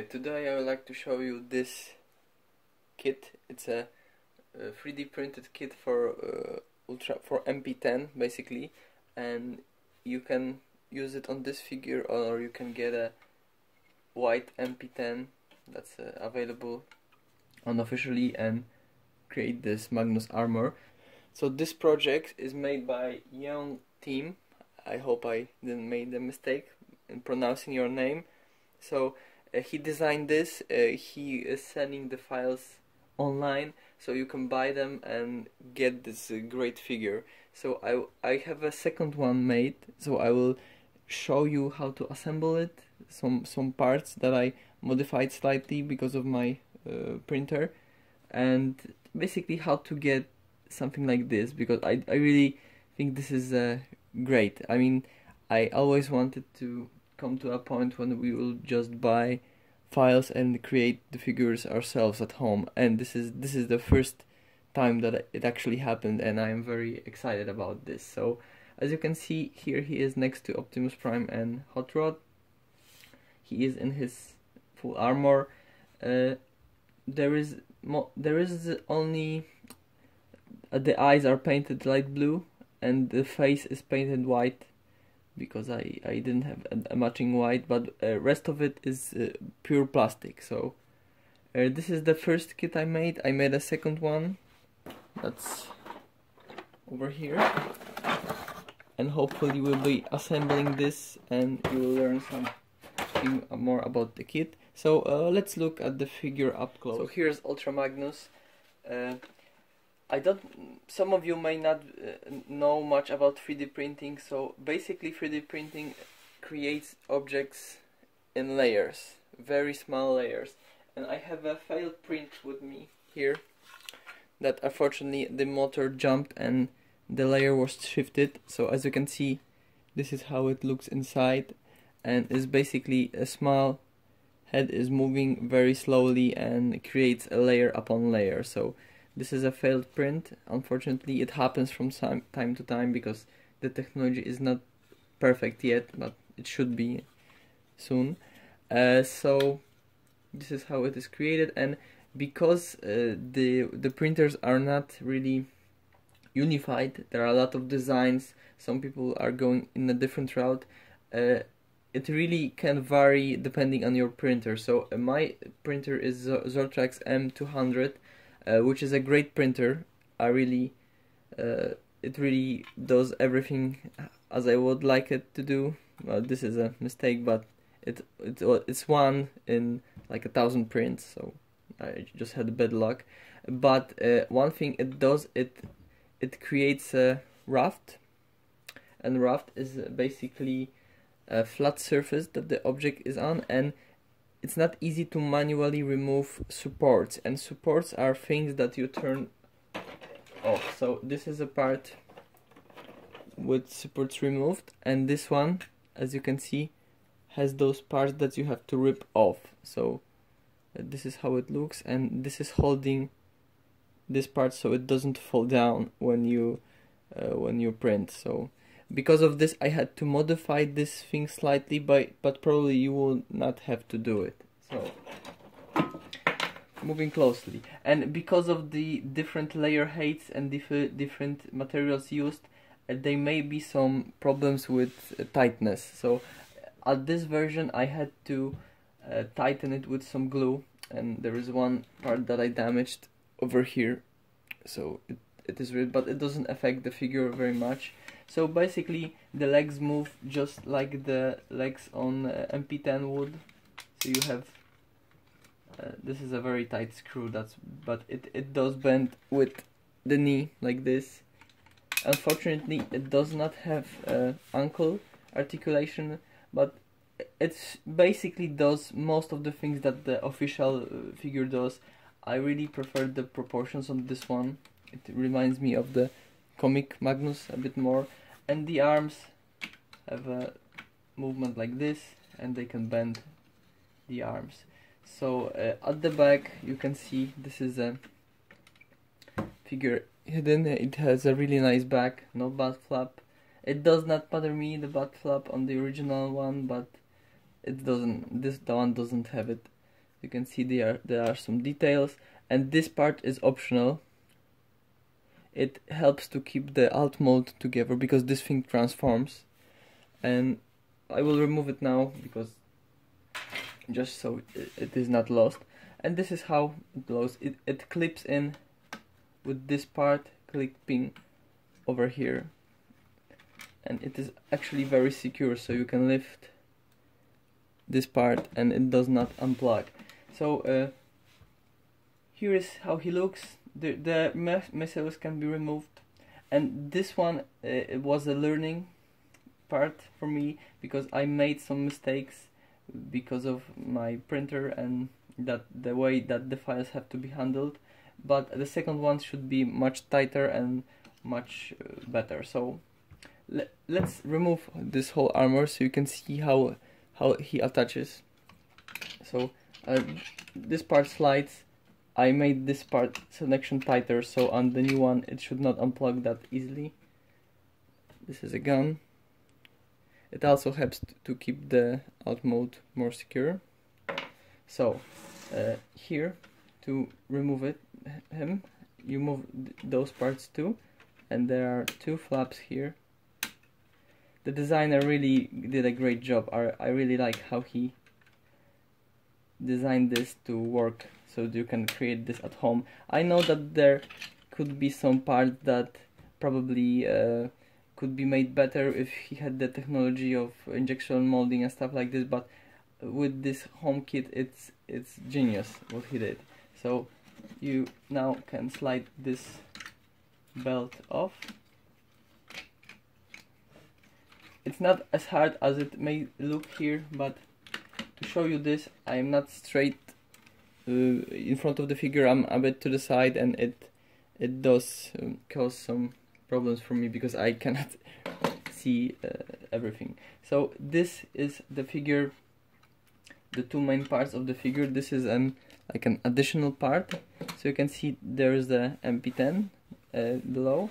Today I would like to show you this kit. It's a 3D printed kit for MP10 basically, and you can use it on this figure, or you can get a white MP10 that's available unofficially and create this Magnus armor. So this project is made by Yeung Tim. I hope I didn't make the mistake in pronouncing your name. So he designed this. He is sending the files online, so you can buy them and get this great figure. So I have a second one made, so I will show you how to assemble it, some parts that I modified slightly because of my printer, and basically how to get something like this, because I really think this is great. I mean, I always wanted to come to a point when we will just buy files and create the figures ourselves at home, and this is the first time that it actually happened, and I am very excited about this. So as you can see here, he is next to Optimus Prime and Hot Rod. He is in his full armor. There is only the eyes are painted light blue and the face is painted white, because I didn't have a matching white, but rest of it is pure plastic. So this is the first kit I made. I made a second one that's over here, and hopefully we'll be assembling this and you will learn something more about the kit. So let's look at the figure up close. So here's Ultra Magnus. Some of you may not know much about 3D printing. So basically 3D printing creates objects in layers, very small layers. And I have a failed print with me here that unfortunately the motor jumped and the layer was shifted. So as you can see, this is how it looks inside, and is basically a small head is moving very slowly and creates a layer upon layer. So this is a failed print. Unfortunately, it happens from time to time because the technology is not perfect yet, but it should be soon. So this is how it is created, and because the printers are not really unified, there are a lot of designs. Some people are going in a different route. It really can vary depending on your printer. So my printer is Zortrax M200. Which is a great printer. It really does everything as I would like it to do. Well, this is a mistake, but it's one in like 1,000 prints, so I just had bad luck. But one thing it does, it creates a raft, and raft is basically a flat surface that the object is on, and it's not easy to manually remove supports, and supports are things that you turn off. So this is a part with supports removed, and this one, as you can see, has those parts that you have to rip off. So this is how it looks, and this is holding this part so it doesn't fall down when you print. So because of this, I had to modify this thing slightly, but probably you will not have to do it. So, moving closely, and because of the different layer heights and different materials used, there may be some problems with tightness. So, at this version, I had to tighten it with some glue, and there is one part that I damaged over here. So it is weird, but it doesn't affect the figure very much. So basically the legs move just like the legs on MP10 would. So you have this is a very tight screw, but it does bend with the knee like this. Unfortunately, it does not have ankle articulation, but it basically does most of the things that the official figure does. I really prefer the proportions on this one. It reminds me of the comic Magnus a bit more, and the arms have a movement like this, and they can bend the arms. So at the back you can see this is a figure hidden. It has a really nice back, no butt flap. It does not bother me, the butt flap on the original one, but it doesn't. The one doesn't have it. You can see there are some details, and this part is optional. It helps to keep the alt mode together because this thing transforms, and I will remove it now because just so it is not lost. And this is how it goes. It clips in with this part clipping over here, and it is actually very secure, so you can lift this part and it does not unplug. So here is how he looks. The missiles can be removed, and this one it was a learning part for me because I made some mistakes because of my printer and that the way that the files have to be handled, but the second one should be much tighter and much better. So let's remove this whole armor so you can see how he attaches. So this part slides. I made this part selection tighter, so on the new one it should not unplug that easily. This is a gun. It also helps to keep the alt mode more secure. So here, to remove him, you move those parts too, and there are two flaps here. The designer really did a great job. I really like how he designed this to work so you can create this at home. I know that there could be some parts that probably could be made better if he had the technology of injection molding and stuff like this, but with this home kit it's genius what he did. So you now can slide this belt off. It's not as hard as it may look here, but to show you this, I am not straight in front of the figure. I'm a bit to the side, and it does cause some problems for me because I cannot see everything. So this is the figure, the two main parts of the figure. This is like an additional part, so you can see there is the MP10 below,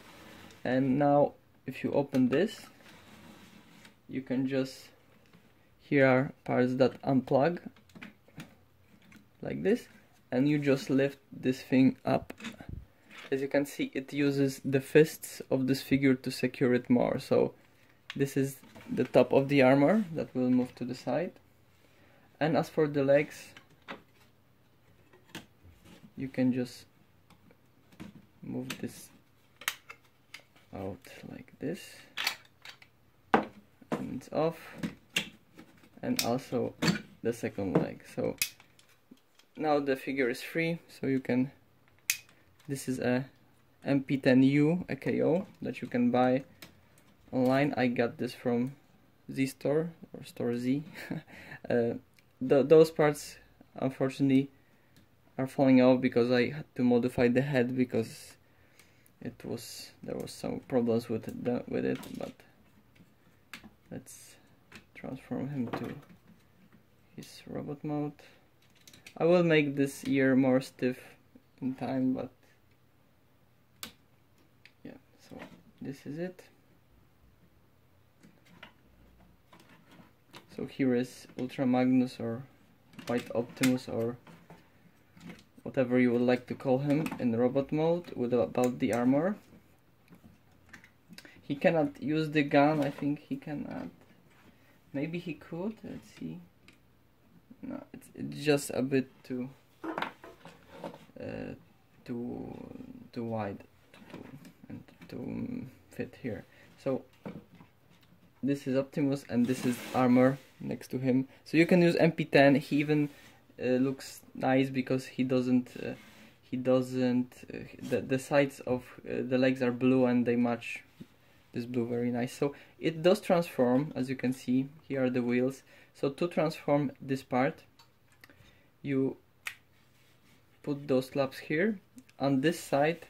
and now if you open this, you can just, here are parts that unplug like this, and you just lift this thing up. As you can see, it uses the fists of this figure to secure it more. So this is the top of the armor that will move to the side, and as for the legs, you can just move this out like this, and it's off, and also the second leg. So now the figure is free, so you can, this is a MP10U AKO that you can buy online. I got this from Z Store or Store Z. Those parts unfortunately are falling off because I had to modify the head because there was some problems with it, but let's transform him to his robot mode. I will make this ear more stiff in time, but yeah, so this is it. So here is Ultra Magnus or White Optimus or whatever you would like to call him in robot mode without the armor. He cannot use the gun, I think he cannot. Maybe he could, let's see. No, it's just a bit too wide to fit here. So this is Optimus and this is armor next to him. So you can use MP10. He even looks nice because he doesn't the sides of the legs are blue and they match this blue very nice. So it does transform, as you can see. Here are the wheels. So to transform this part, you put those flaps here on this side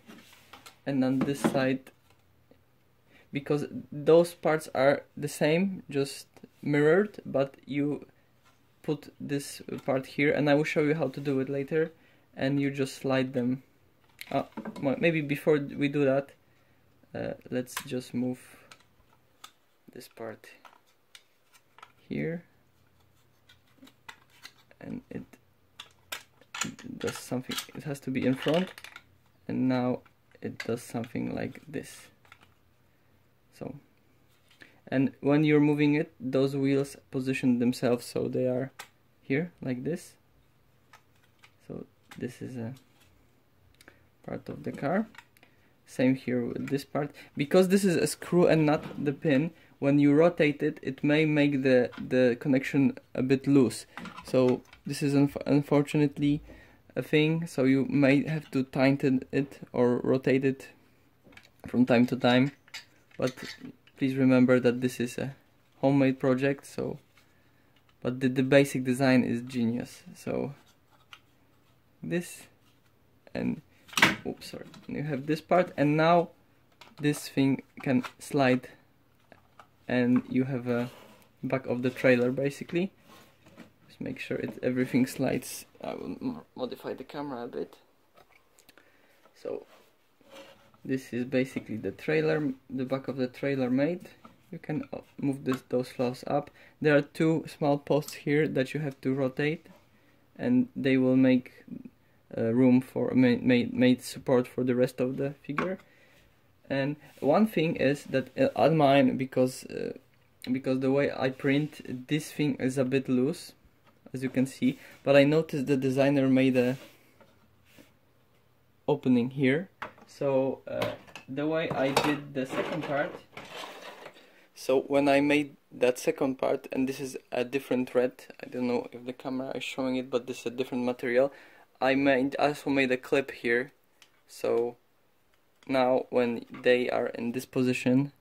and on this side, because those parts are the same, just mirrored, but you put this part here, and I will show you how to do it later, and you just slide them. Well, maybe before we do that, let's just move this part here, and it does something, it has to be in front, and now it does something like this. So, and when you're moving it, those wheels position themselves so they are here like this. So this is a part of the car. Same here with this part. Because this is a screw and not the pin, when you rotate it, it may make the connection a bit loose. So this is unfortunately a thing, so you may have to tighten it or rotate it from time to time. But please remember that this is a homemade project, so but the basic design is genius. So this, and oops, sorry, you have this part, and now this thing can slide, and you have a back of the trailer basically. Just make sure everything slides. I will modify the camera a bit. So this is basically the trailer, the back of the trailer made. You can move those flaws up. There are two small posts here that you have to rotate, and they will make room for made support for the rest of the figure. And one thing is that on mine, because the way I print, this thing is a bit loose, as you can see, but I noticed the designer made a opening here. So the way I did the second part, so when I made that second part, and this is a different thread, I don't know if the camera is showing it, but this is a different material. I also made a clip here, so now when they are in this position,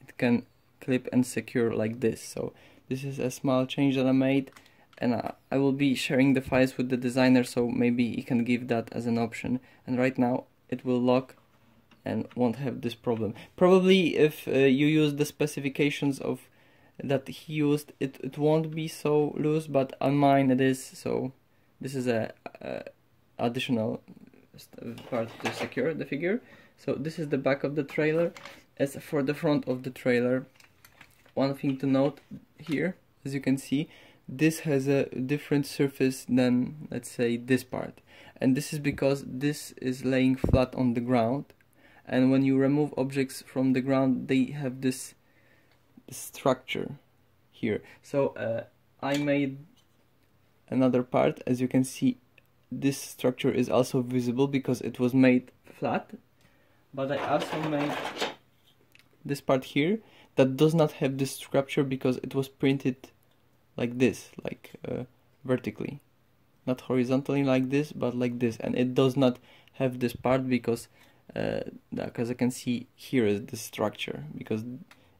it can clip and secure like this. So this is a small change that I made, and I will be sharing the files with the designer, so maybe he can give that as an option. And right now it will lock and won't have this problem. Probably if you use the specifications of that he used, it won't be so loose, but on mine it is. So this is a additional part to secure the figure. So this is the back of the trailer. As for the front of the trailer, one thing to note here, as you can see, this has a different surface than, let's say, this part, and this is because this is laying flat on the ground, and when you remove objects from the ground, they have this structure here. So I made another part. As you can see, this structure is also visible because it was made flat, but I also made this part here that does not have this structure because it was printed like this, like vertically, not horizontally like this, but like this, and it does not have this part because as I can see, here is the structure, because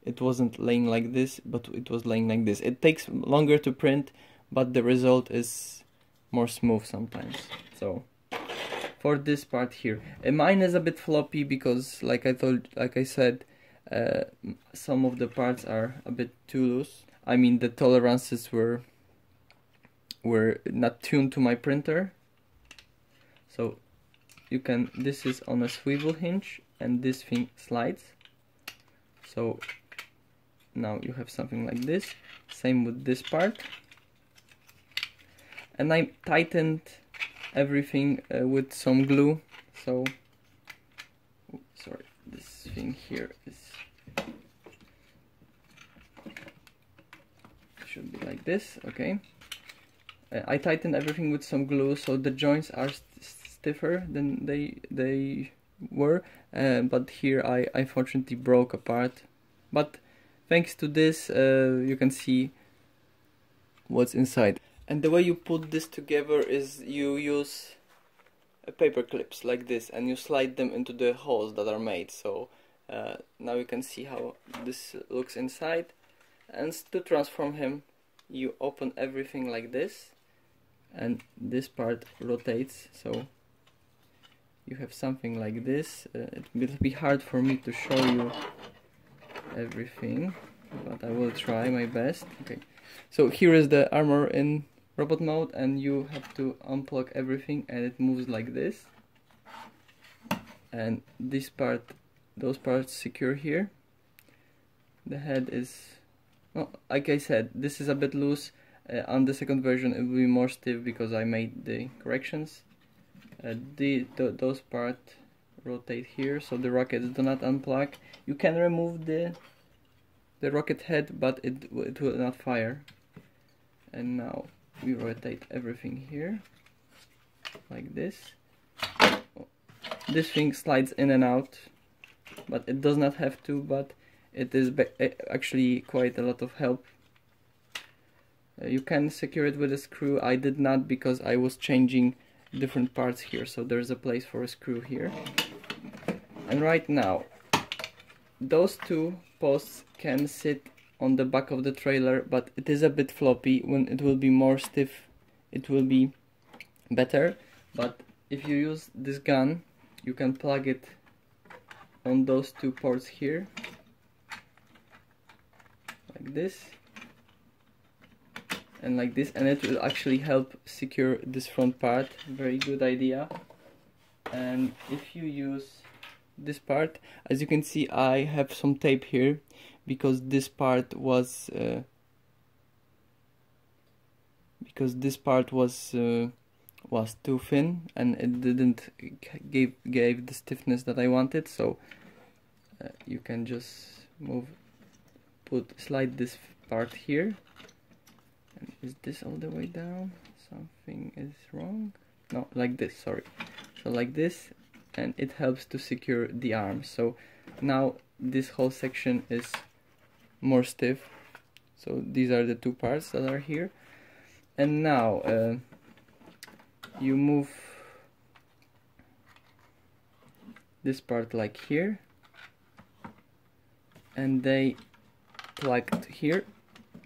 it wasn't laying like this, but it was laying like this. It takes longer to print, but the result is more smooth sometimes. So for this part here, mine is a bit floppy because, like I said, some of the parts are a bit too loose. I mean, the tolerances were not tuned to my printer. So you can, this is on a swivel hinge, and this thing slides. So now you have something like this. Same with this part. And I tightened everything with some glue. So, sorry, this thing here should be like this. Okay. I tightened everything with some glue, so the joints are stiffer than they were. But here I unfortunately broke a part. But thanks to this, you can see what's inside. And the way you put this together is you use paper clips like this, and you slide them into the holes that are made. So now you can see how this looks inside. And to transform him, you open everything like this, and this part rotates, so you have something like this. It will be hard for me to show you everything, but I will try my best. Okay, so here is the armor in robot mode, and you have to unplug everything, and it moves like this. And this part, those parts secure here. The head is, well, like I said, this is a bit loose. On the second version it will be more stiff because I made the corrections. those parts rotate here so the rockets do not unplug. You can remove the rocket head, but it will not fire. And now we rotate everything here like this. This thing slides in and out, but it does not have to, but it is actually quite a lot of help. You can secure it with a screw. I did not because I was changing different parts here, so there's a place for a screw here. And right now those two posts can sit on the back of the trailer, but it is a bit floppy. When it will be more stiff it will be better, but if you use this gun you can plug it on those two ports here like this and like this, and it will actually help secure this front part. Very good idea. And if you use this part, as you can see I have some tape here because this part was too thin and it didn't gave the stiffness that I wanted. So you can just slide this part here. And is this all the way down? Something is wrong. No, like this, sorry. So like this, and it helps to secure the arm. So now this whole section is more stiff. So these are the two parts that are here. And now you move this part like here, and they plugged here,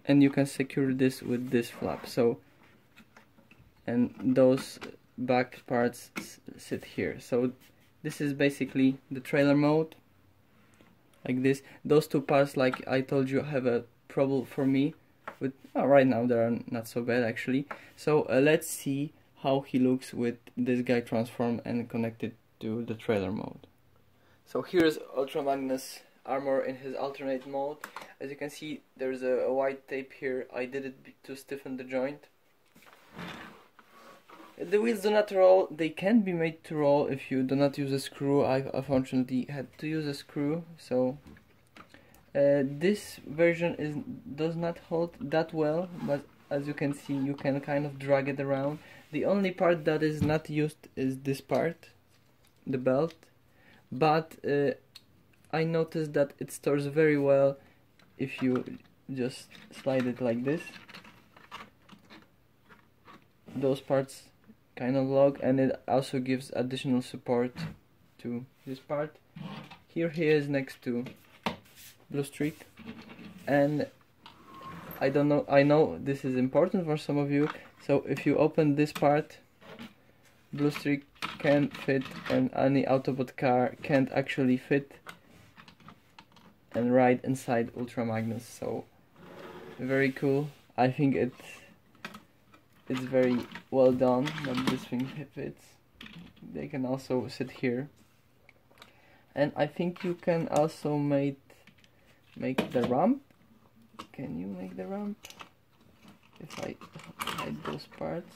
and you can secure this with this flap. So, and those back parts sit here. So this is basically the trailer mode, like this. Those two parts, like I told you, have a problem for me with, right now they are not so bad actually. So let's see how he looks with this guy transformed and connected to the trailer mode. So here's Ultra Magnus armor in his alternate mode. As you can see, there's a white tape here. I did it to stiffen the joint. The wheels do not roll. They can be made to roll if you do not use a screw. I unfortunately had to use a screw. So this version does not hold that well, but as you can see, you can kind of drag it around. The only part that is not used is this part, the belt. But I noticed that it stores very well if you just slide it like this. Those parts kind of lock, and it also gives additional support to this part. Here he is next to Blue Streak, and I don't know, I know this is important for some of you. So if you open this part, Blue Streak can fit, and any Autobot car can't actually fit and ride inside Ultra Magnus. So very cool. I think it's very well done that this thing fits. They can also sit here, and I think you can also make the ramp. Can you make the ramp? If I hide those parts,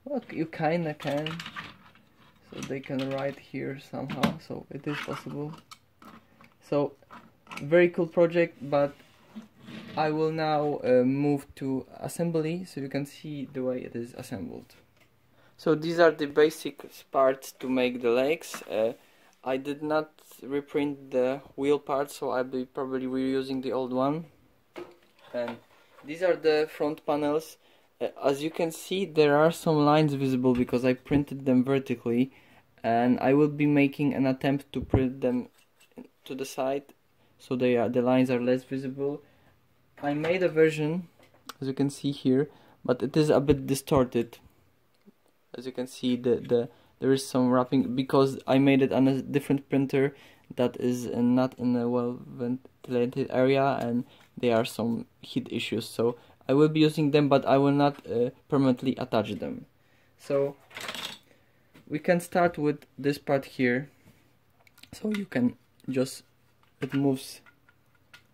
well, you kinda can. So they can ride here somehow. So it is possible. So very cool project, but I will now move to assembly so you can see the way it is assembled. So these are the basic parts to make the legs. I did not reprint the wheel parts, so I'll be probably reusing the old one. And these are the front panels. As you can see, there are some lines visible because I printed them vertically, and I will be making an attempt to print them to the side so the lines are less visible. I made a version, as you can see here, but it is a bit distorted. As you can see, there is some wrapping because I made it on a different printer that is not in a well ventilated area, and there are some heat issues. So I will be using them, but I will not permanently attach them. So we can start with this part here. So you can just, it moves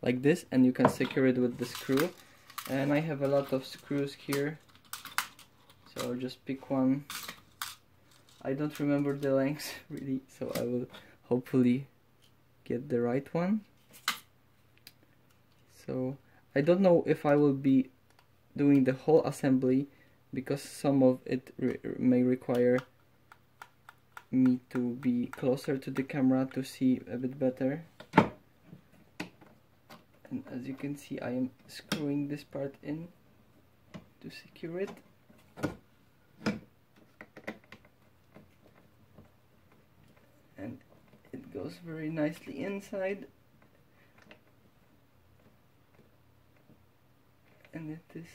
like this, and you can secure it with the screw. And I have a lot of screws here, so I'll just pick one. I don't remember the length really, so I will hopefully get the right one. So I don't know if I will be doing the whole assembly, because some of it may require me to be closer to the camera to see a bit better. And as you can see, I am screwing this part in to secure it. And it goes very nicely inside. And it is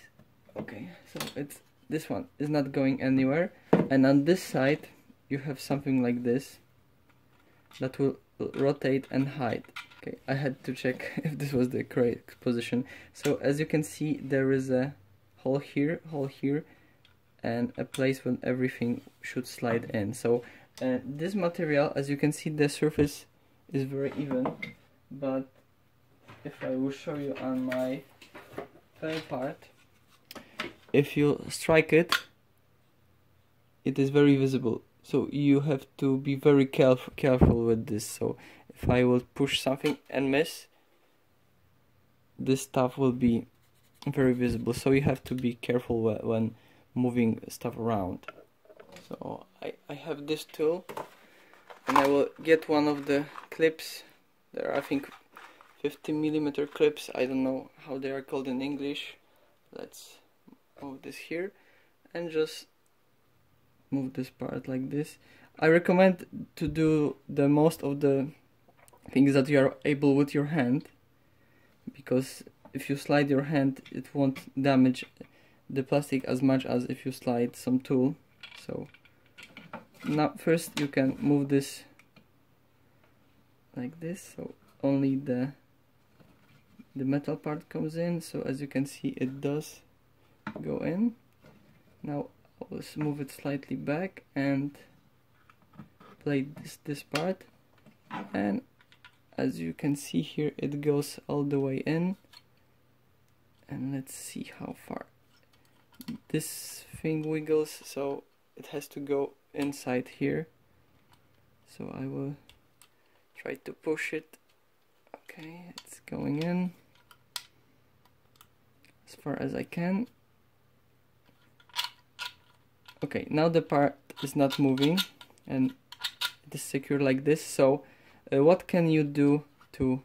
okay, so this one is not going anywhere, and on this side you have something like this that will rotate and hide. Okay, I had to check if this was the correct position. So as you can see, there is a hole here, and a place when everything should slide in. So this material, as you can see, the surface is very even, but if I will show you on my fair part, if you strike it, it is very visible. So you have to be very careful with this. So if I will push something and miss, this stuff will be very visible. So you have to be careful when moving stuff around. So I have this tool, and I will get one of the clips. There are, I think, 50mm clips. I don't know how they are called in English. Let's move this here and just move this part like this. I recommend to do the most of the things that you are able with your hand, because if you slide your hand, it won't damage the plastic as much as if you slide some tool. So now first you can move this like this, so only the metal part comes in. So as you can see, it does go in. Now let's move it slightly back and play this part, and as you can see here, it goes all the way in. And let's see how far this thing wiggles, so it has to go inside here. So I will try to push it. Okay, it's going in as far as I can. Okay, now the part is not moving and it is secure like this. So what can you do to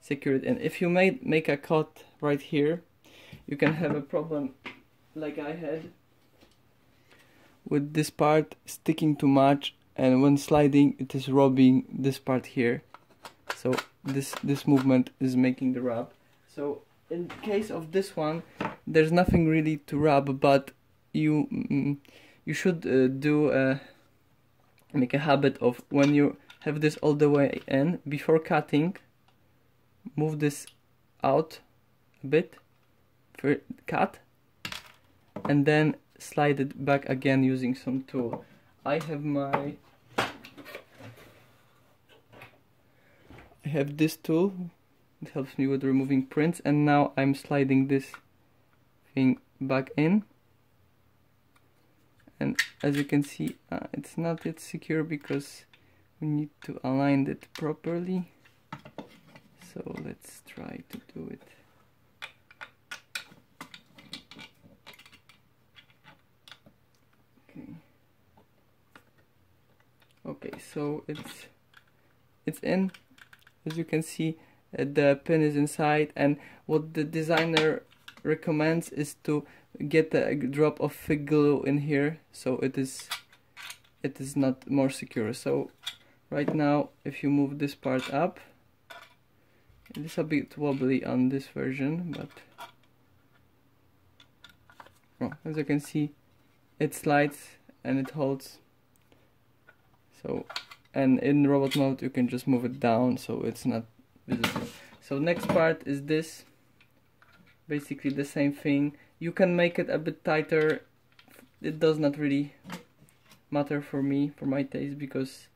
secure it in? If you make a cut right here, you can have a problem like I had with this part sticking too much, and when sliding it is rubbing this part here. So this movement is making the rub. So in case of this one, there's nothing really to rub, but you should make a habit of, when you have this all the way in, before cutting, move this out a bit, cut, and then slide it back again using some tool. I have this tool. It helps me with removing prints, and now I'm sliding this thing back in. And as you can see, it's not yet secure because we need to align it properly. So let's try to do it. Okay, so it's in. As you can see, the pin is inside, and what the designer recommends is to get a drop of fig glue in here, so it is not more secure. So right now, if you move this part up, it is a bit wobbly on this version, but as you can see, it slides and it holds. So, and in robot mode you can just move it down so it's not visible. So next part is this, basically the same thing. You can make it a bit tighter. It does not really matter for me, for my taste, because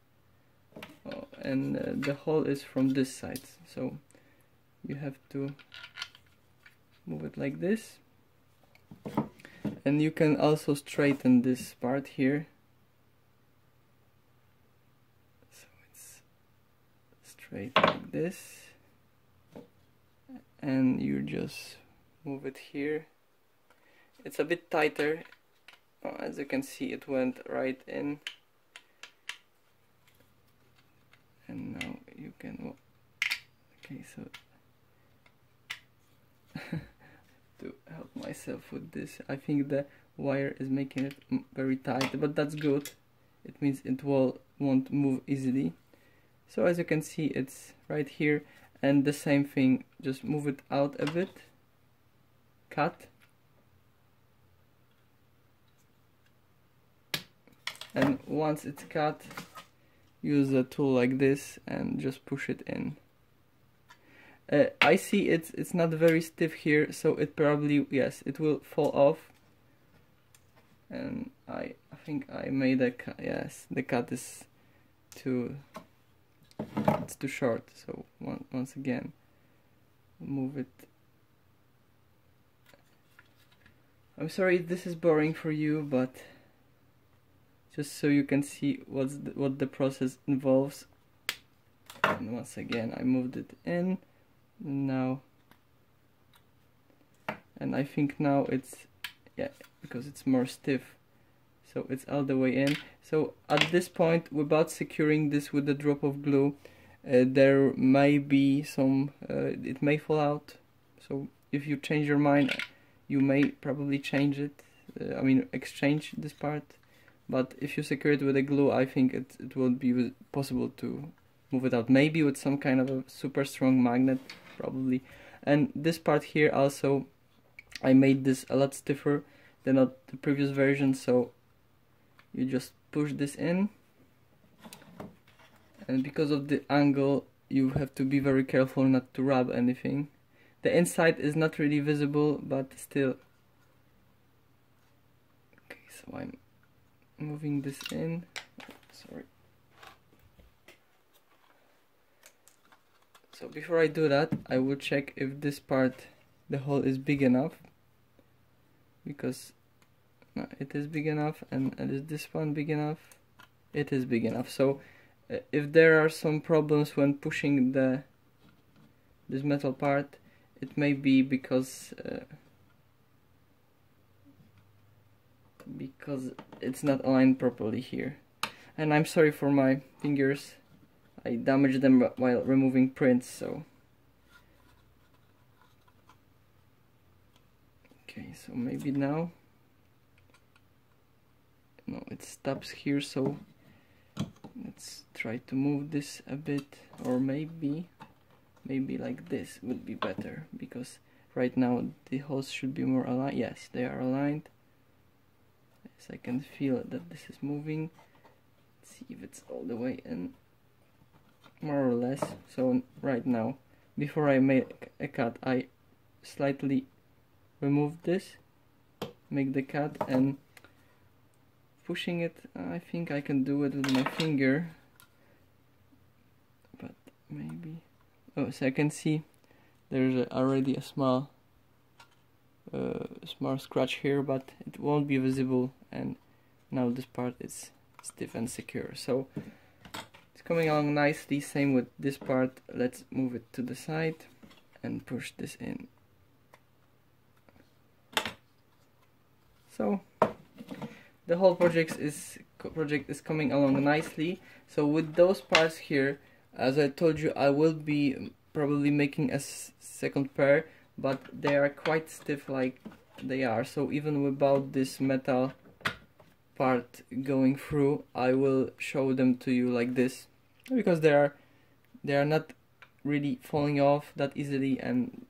the hole is from this side, so you have to move it like this. And you can also straighten this part here straight like this, and you just move it here. It's a bit tighter. As you can see, it went right in, and now you can, okay, so to help myself with this, I think the wire is making it very tight, but that's good. It means it won't move easily. So as you can see, it's right here, and the same thing, just move it out a bit, cut, and once it's cut, use a tool like this and just push it in. I see it's not very stiff here, so it probably, yes, it will fall off. And I think I made a cut. Yes, the cut is it's too short. So once again, move it. I'm sorry if this is boring for you, but just so you can see what the process involves. And once again, I moved it in now, and I think now it's, yeah, because it's more stiff, so it's all the way in. So at this point, without securing this with a drop of glue, there may be some, it may fall out. So if you change your mind, you may probably change it, I mean exchange this part. But if you secure it with a glue, I think it will be possible to move it out. Maybe with some kind of a super strong magnet, probably. And this part here also, I made this a lot stiffer than the previous version, so you just push this in, and because of the angle, you have to be very careful not to rub anything. The inside is not really visible, but still. Okay, so I'm moving this in. Sorry. So before I do that, I will check if this part, the hole is big enough, because no, it is big enough. And is this one big enough? It is big enough. So if there are some problems when pushing this metal part, it may be because it's not aligned properly here. And I'm sorry for my fingers, I damaged them while removing prints, so okay, so maybe now, no, it stops here, so let's try to move this a bit, or maybe like this would be better, because right now the holes should be more aligned. Yes, they are aligned. Yes, I can feel that this is moving. Let's see if it's all the way in, more or less. So right now, before I make a cut, I slightly remove this, make the cut, and pushing it, I think I can do it with my finger, but maybe, oh, so I can see there's already a small scratch here, but it won't be visible, and now this part is stiff and secure, so it's coming along nicely. Same with this part. Let's move it to the side and push this in. So the whole project is coming along nicely. So with those parts here, as I told you, I will be probably making a second pair, but they are quite stiff like they are. So even without this metal part going through, I will show them to you like this, because they are not really falling off that easily, and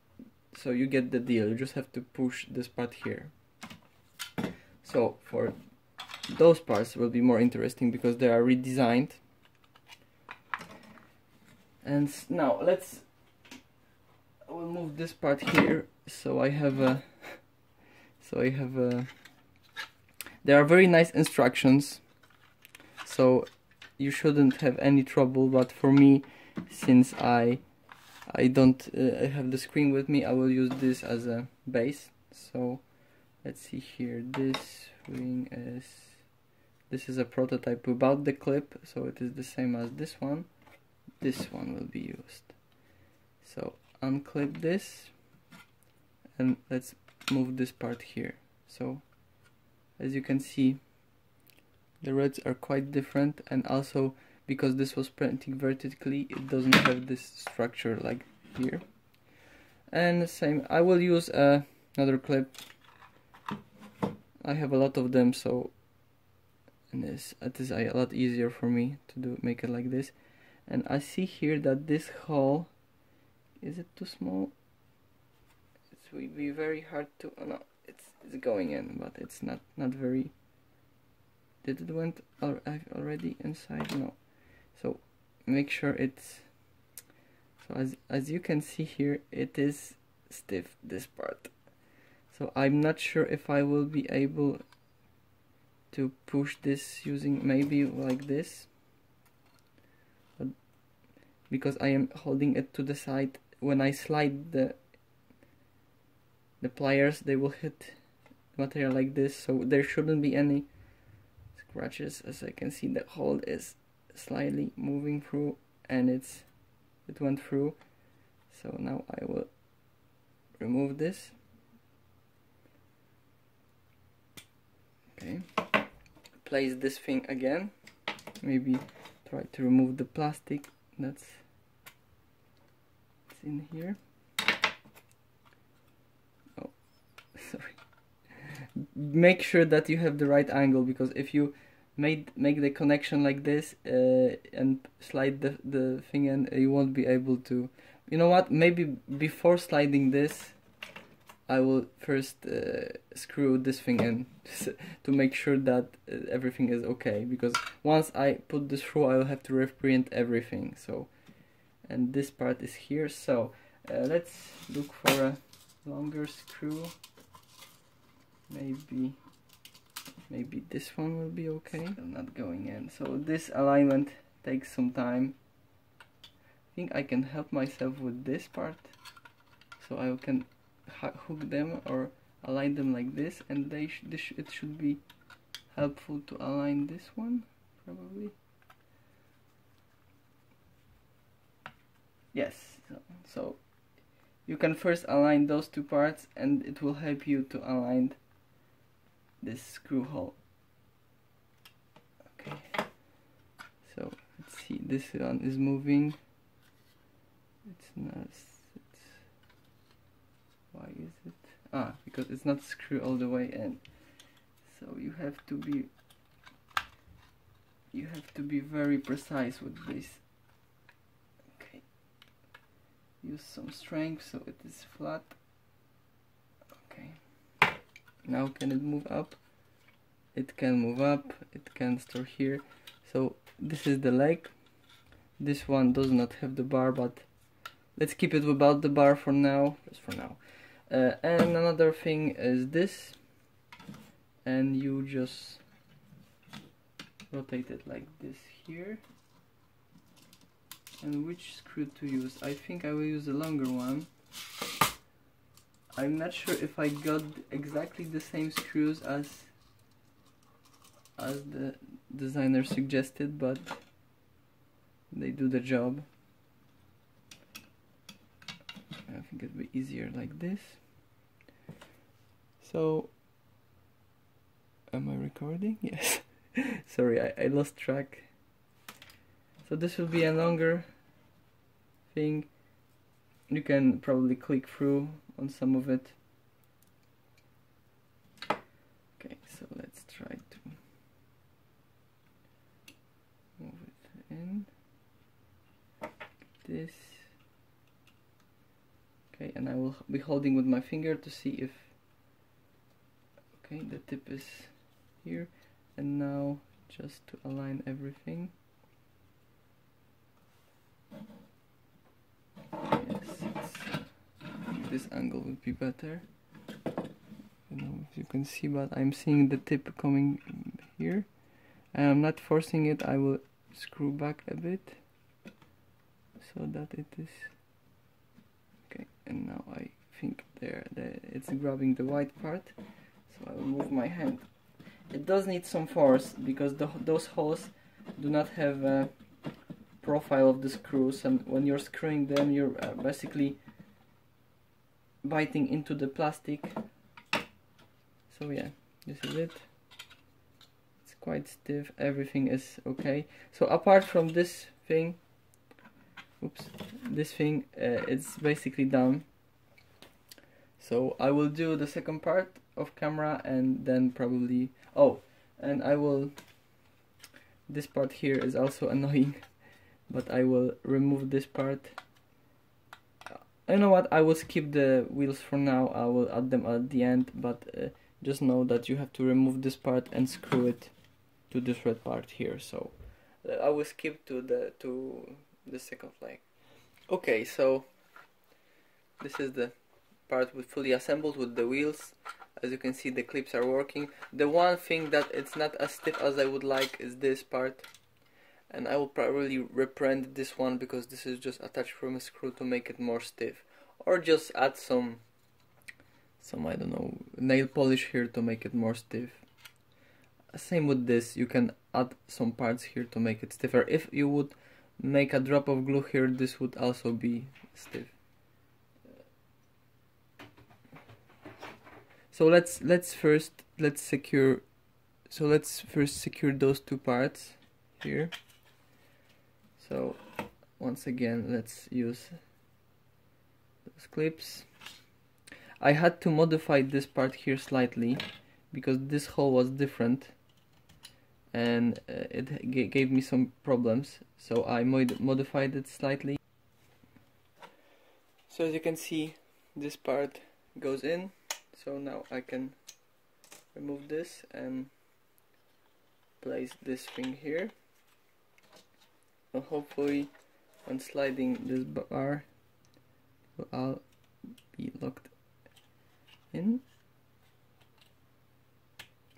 so you get the deal. You just have to push this part here. So for those parts will be more interesting because they are redesigned. And now I will move this part here. So I have a there are very nice instructions, so you shouldn't have any trouble. But for me, since I don't have the screen with me, I will use this as a base. So let's see here. This is a prototype without the clip, so it is the same as this one. this one will be used. So unclip this and let's move this part here. So as you can see, the reds are quite different, and also because this was printing vertically, it doesn't have this structure like here. And the same, I will use another clip. I have a lot of them, so it is a lot easier for me to make it like this. And I see here that this hole, is it too small? It will be very hard to, oh no, it's going in, but it's not very. Did it went already inside? No. So make sure it's, so as you can see here, it is stiff, this part. So I'm not sure if I will be able to push this using maybe like this, but because I am holding it to the side, when I slide the pliers, they will hit material like this, so there shouldn't be any scratches. As I can see, the hole is slightly moving through, and it went through. So now I will remove this. Okay, place this thing again, maybe try to remove the plastic that's in here. Oh, sorry. Make sure that you have the right angle, because if you make the connection like this and slide the thing in, you won't be able to. You know what, maybe before sliding this I will first screw this thing in to make sure that everything is okay, because once I put this through I will have to reprint everything. So, and this part is here, so let's look for a longer screw. Maybe this one will be okay. Still not going in. So this alignment takes some time. I think I can help myself with this part, so I can hook them or align them like this, and it should be helpful to align this one probably. Yes. So you can first align those two parts, and it will help you to align this screw hole. Okay, so let's see, this one is moving. It's not, why is it? Ah, because it's not screwed all the way in. So you have to be very precise with this. Okay, use some strength so it is flat. Okay. Now can it move up? It can move up, it can store here. So this is the leg. This one does not have the bar, but let's keep it without the bar for now, just for now. And another thing is this, and you just rotate it like this here. And which screw to use? I think I will use a longer one. I'm not sure if I got exactly the same screws as the designer suggested, but they do the job. I think it'd be easier like this. So, am I recording? Yes. Sorry, I lost track. So this will be a longer thing. You can probably click through on some of it. Okay, so let's try to move it in. This. Okay, and I will be holding with my finger to see if, okay, the tip is here. And now just to align everything. Yes, this angle would be better. I don't know if you can see, but I'm seeing the tip coming here. And I'm not forcing it, I will screw back a bit so that it is okay. And now I think it's grabbing the white part, so I will move my hand. It does need some force because those holes do not have profile of the screws, and when you're screwing them you're basically biting into the plastic. So yeah, this is it. It's quite stiff, everything is okay. So apart from this thing, it's basically done. So I will do the second part of camera, and then probably, and I will, this part here is also annoying, but I will remove this part. You know what, I will skip the wheels for now, I will add them at the end, but just know that you have to remove this part and screw it to this red part here. So I will skip to the second leg. Okay, so this is the part with fully assembled with the wheels. As you can see, the clips are working. The one thing that it's not as stiff as I would like is this part, and I will probably reprend this one because this is just attached from a screw to make it more stiff, or just add some I don't know, nail polish here to make it more stiff. Same with this, you can add some parts here to make it stiffer. If you would make a drop of glue here, this would also be stiff. So let's first secure those two parts here. So once again, let's use those clips. I had to modify this part here slightly because this hole was different, and it gave me some problems, so I modified it slightly. So as you can see, this part goes in. So now I can remove this and place this thing here. So hopefully when sliding this bar will all be locked in.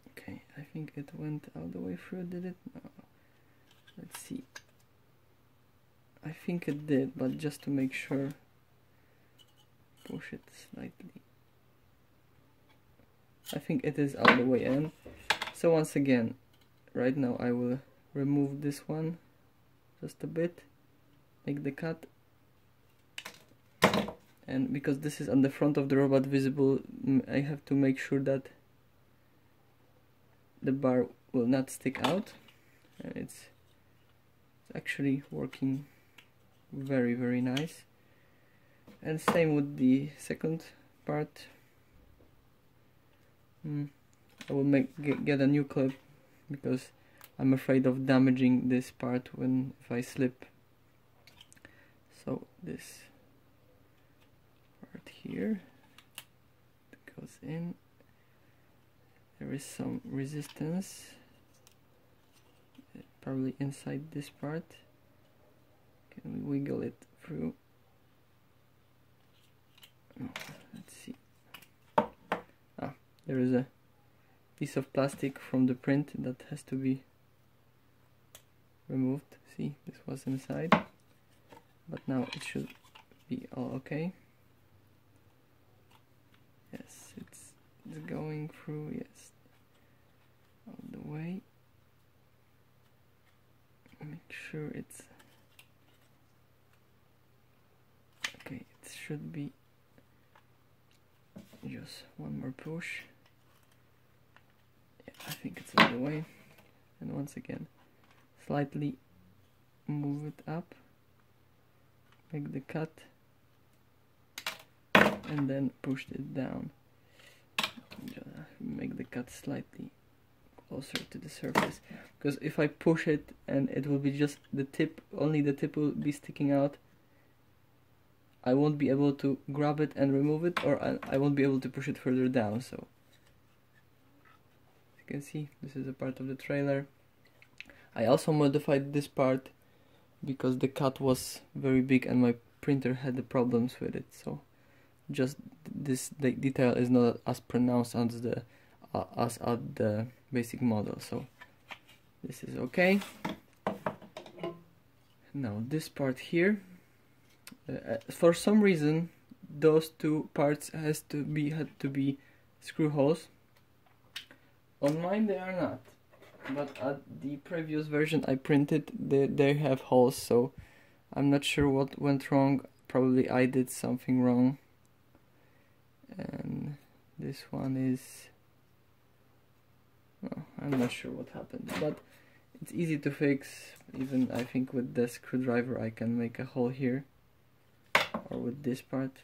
Okay, I think it went all the way through, did it? No. Let's see. I think it did, but just to make sure, push it slightly. I think it is all the way in. So once again, right now I will remove this one just a bit, make the cut, and because this is on the front of the robot visible, I have to make sure that the bar will not stick out, and it's actually working very, very nice. And same with the second part. I will get a new clip because I'm afraid of damaging this part if I slip. So this part here goes in. There is some resistance, probably inside this part. Can we wiggle it through? Let's see. There is a piece of plastic from the print that has to be removed. See, this was inside, but now it should be all okay. Yes, it's going through, yes, all the way. Make sure it's okay. It should be just one more push. Yeah, I think it's all the way. And once again, slightly move it up, make the cut, and then push it down. Just make the cut slightly closer to the surface, because if I push it and it will be just the tip, only the tip will be sticking out, I won't be able to grab it and remove it, or I won't be able to push it further down. So as you can see, this is a part of the trailer. I also modified this part because the cut was very big and my printer had the problems with it, so just this detail is not as pronounced as at the basic model. So this is okay. Now this part here, for some reason those two parts had to be screw holes. On mine they are not. but at the previous version I printed, they have holes, so I'm not sure what went wrong. Probably I did something wrong. And this one is... oh, I'm not sure what happened, but it's easy to fix. Even I think with the screwdriver I can make a hole here, or with this part.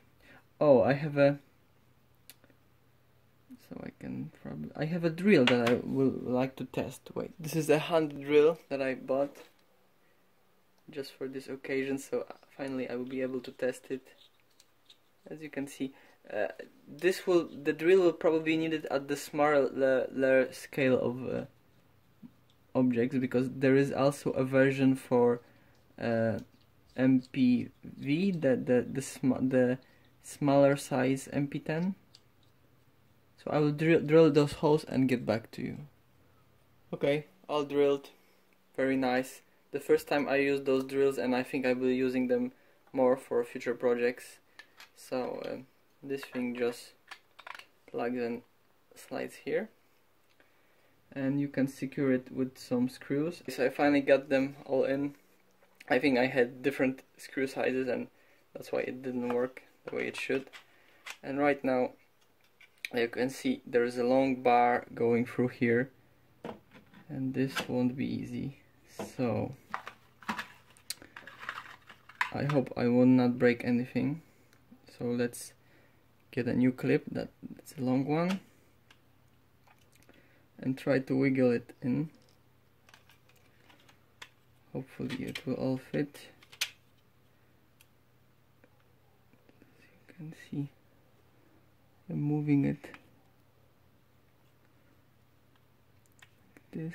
Oh, I have a... so I can probably... I have a drill that I will like to test. Wait, this is a hand drill that I bought just for this occasion, so finally I will be able to test it. As you can see, the drill will probably be needed at the smaller scale of objects, because there is also a version for MPV, the smaller size MP10. So I will drill those holes and get back to you. Okay, all drilled. Very nice. The first time I used those drills, and I think I will be using them more for future projects. So this thing just plugs and slides here, and you can secure it with some screws. So I finally got them all in. I think I had different screw sizes, and that's why it didn't work the way it should. And right now you can see there is a long bar going through here, and this won't be easy. So I hope I will not break anything. So let's get a new clip that's a long one and try to wiggle it in. Hopefully it will all fit. As you can see, I'm moving it like this.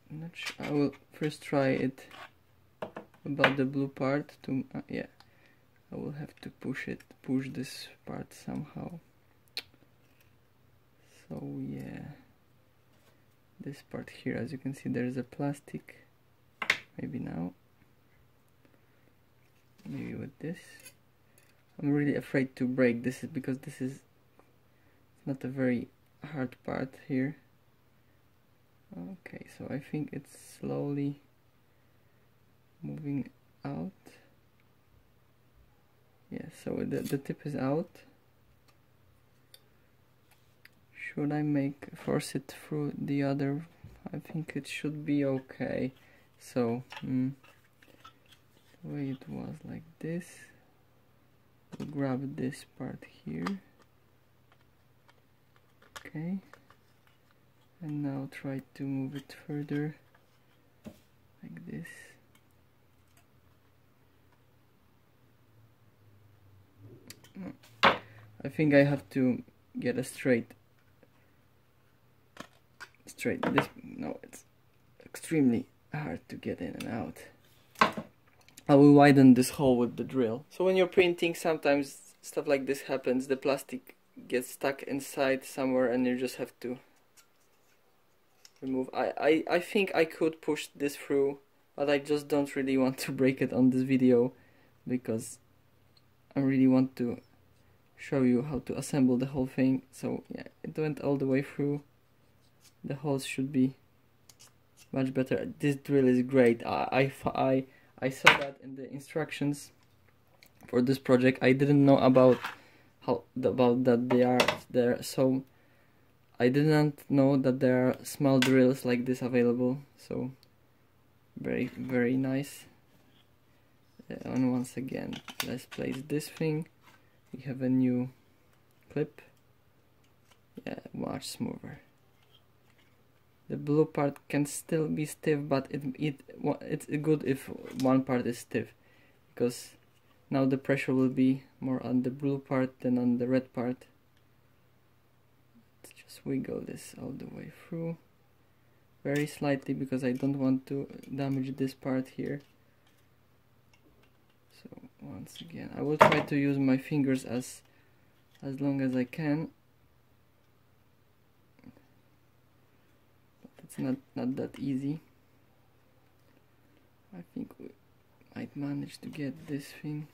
I'm not sure. I will first try it about the blue part to yeah, I will have to push this part somehow. So yeah, this part here, as you can see, there is a plastic. Maybe now, maybe with this. I'm really afraid to break this, because this is not a very hard part here. Okay, so I think it's slowly moving out. Yeah, so the tip is out. Should I force it through the other? I think it should be okay. So the way it was like this, we'll grab this part here. Okay, and now try to move it further like this. I think I have to get a straight this. No, it's extremely hard to get in and out. I will widen this hole with the drill. So when you're printing, sometimes stuff like this happens. The plastic gets stuck inside somewhere and you just have to remove. I think I could push this through, but I just don't really want to break it on this video, because I really want to show you how to assemble the whole thing. So yeah, it went all the way through. The holes should be much better. This drill is great. I saw that in the instructions for this project. I didn't know about that they are there, so I didn't know that there are small drills like this available. So very, very nice. And once again, let's place this thing. We have a new clip. Yeah, much smoother. The blue part can still be stiff, but it's good if one part is stiff, because now the pressure will be more on the blue part than on the red part. Let's just wiggle this all the way through, very slightly, because I don't want to damage this part here. So once again, I will try to use my fingers as long as I can. It's not that easy. I think we might manage to get this thing.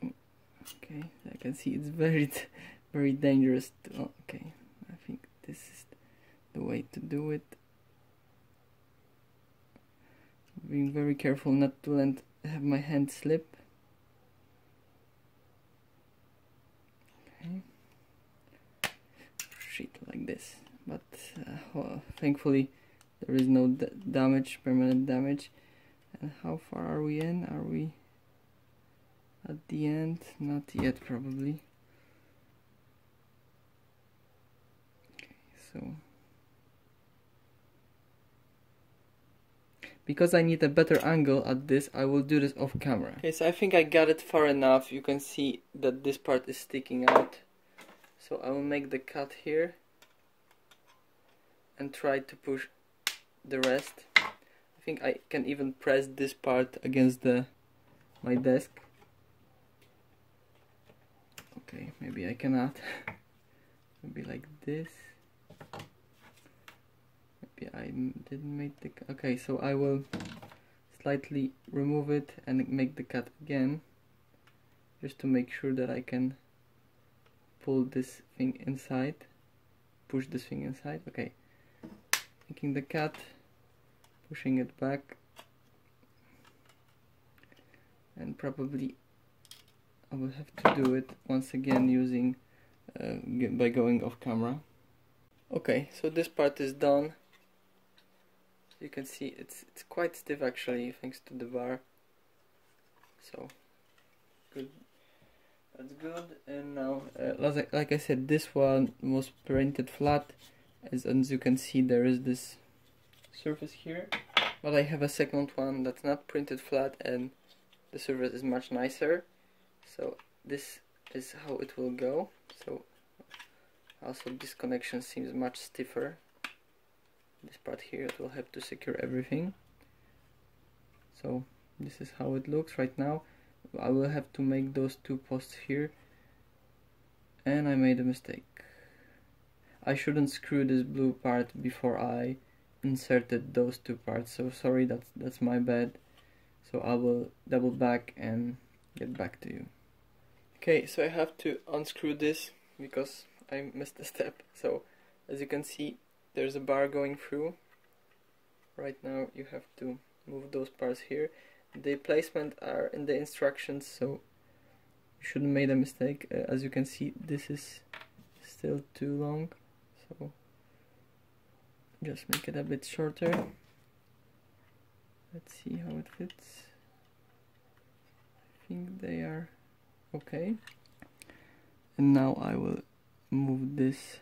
Okay, I can see it's very very dangerous to, oh, okay, I think this is the way to do it. Being very careful not to have my hand slip. Okay. Shit, like this. But well, thankfully there is no damage, permanent damage. And how far are we in? Are we at the end? Not yet, probably. Okay, so because I need a better angle at this, I will do this off camera. Okay, so I think I got it far enough. You can see that this part is sticking out. So I will make the cut here and try to push the rest. I think I can even press this part against my desk. Okay, maybe I cannot. Maybe like this. Maybe I didn't make the... Okay, so I will slightly remove it and make the cut again, just to make sure that I can pull this thing inside, push this thing inside. Okay, making the cut, pushing it back, and probably I will have to do it once again using by going off camera. Okay, so this part is done. You can see it's quite stiff actually, thanks to the bar. So good, that's good. And now, like I said, this one was printed flat. As you can see, there is this surface here, but I have a second one that's not printed flat, and the surface is much nicer. So this is how it will go. So also this connection seems much stiffer. This part here, it will have to secure everything. So this is how it looks right now. I will have to make those two posts here, and I made a mistake. I shouldn't screw this blue part before I inserted those two parts, so sorry, that's my bad. So I will double back and get back to you. Okay, so I have to unscrew this because I missed a step. So as you can see, there's a bar going through. Right now you have to move those parts here. The placement are in the instructions, so you shouldn't make a mistake. As you can see, this is still too long, so just make it a bit shorter. Let's see how it fits. I think they are okay. And now I will move this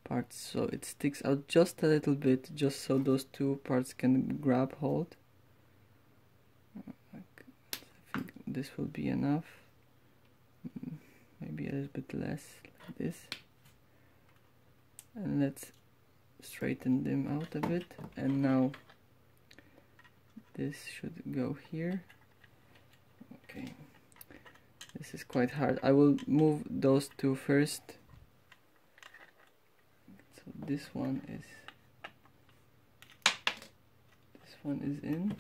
part so it sticks out just a little bit, just so those two parts can grab hold. I think this will be enough. Maybe a little bit less, like this. And let's straighten them out a bit. And now this should go here. Okay, this is quite hard. I will move those two first. So this one is in,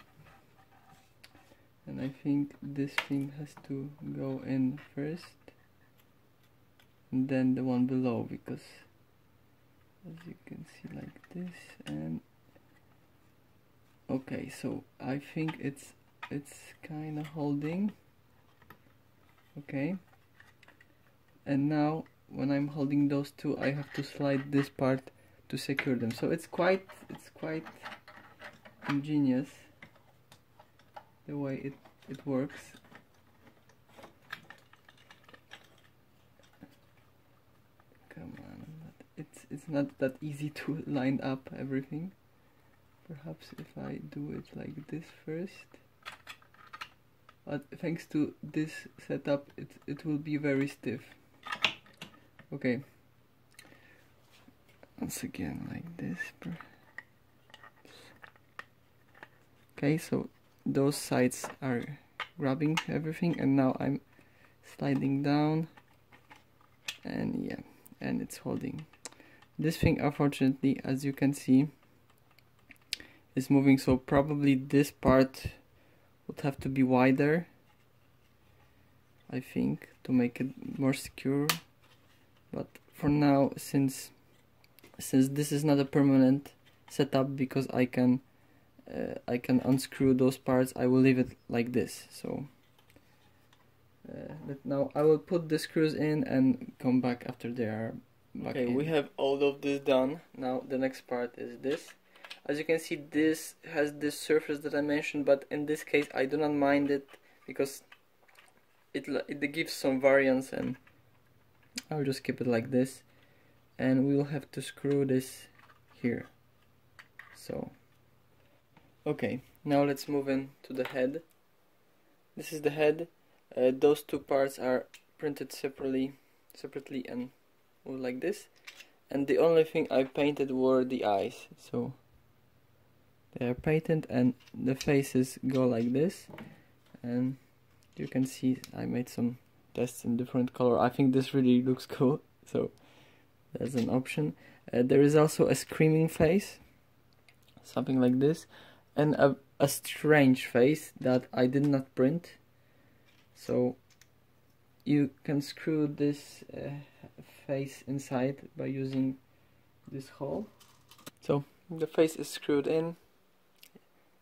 and I think this thing has to go in first, and then the one below, because as you can see, like this. And okay, so I think it's kind of holding. Okay, and now when I'm holding those two, I have to slide this part to secure them. So it's quite ingenious the way it works. Come on, it's not that easy to line up everything. Perhaps if I do it like this first, but thanks to this setup, it will be very stiff. Okay, once again like this. Okay, so those sides are grabbing everything, and now I'm sliding down, and yeah, and it's holding. This thing, unfortunately, as you can see, is moving, so probably this part would have to be wider, I think, to make it more secure. but for now, since this is not a permanent setup, because I can unscrew those parts, I will leave it like this. So now I will put the screws in and come back after they are back in. We have all of this done. Now the next part is this. As you can see, this has this surface that I mentioned, but in this case I do not mind it because it gives some variance, and I'll just keep it like this. And we'll have to screw this here. So okay, now let's move in to the head. This is the head. Those two parts are printed separately and like this. And the only thing I painted were the eyes. So they are painted and the faces go like this. And you can see I made some tests in different color. I think this really looks cool. So that's an option. There is also a screaming face, something like this, and a strange face that I did not print. So you can screw this face inside by using this hole. So the face is screwed in.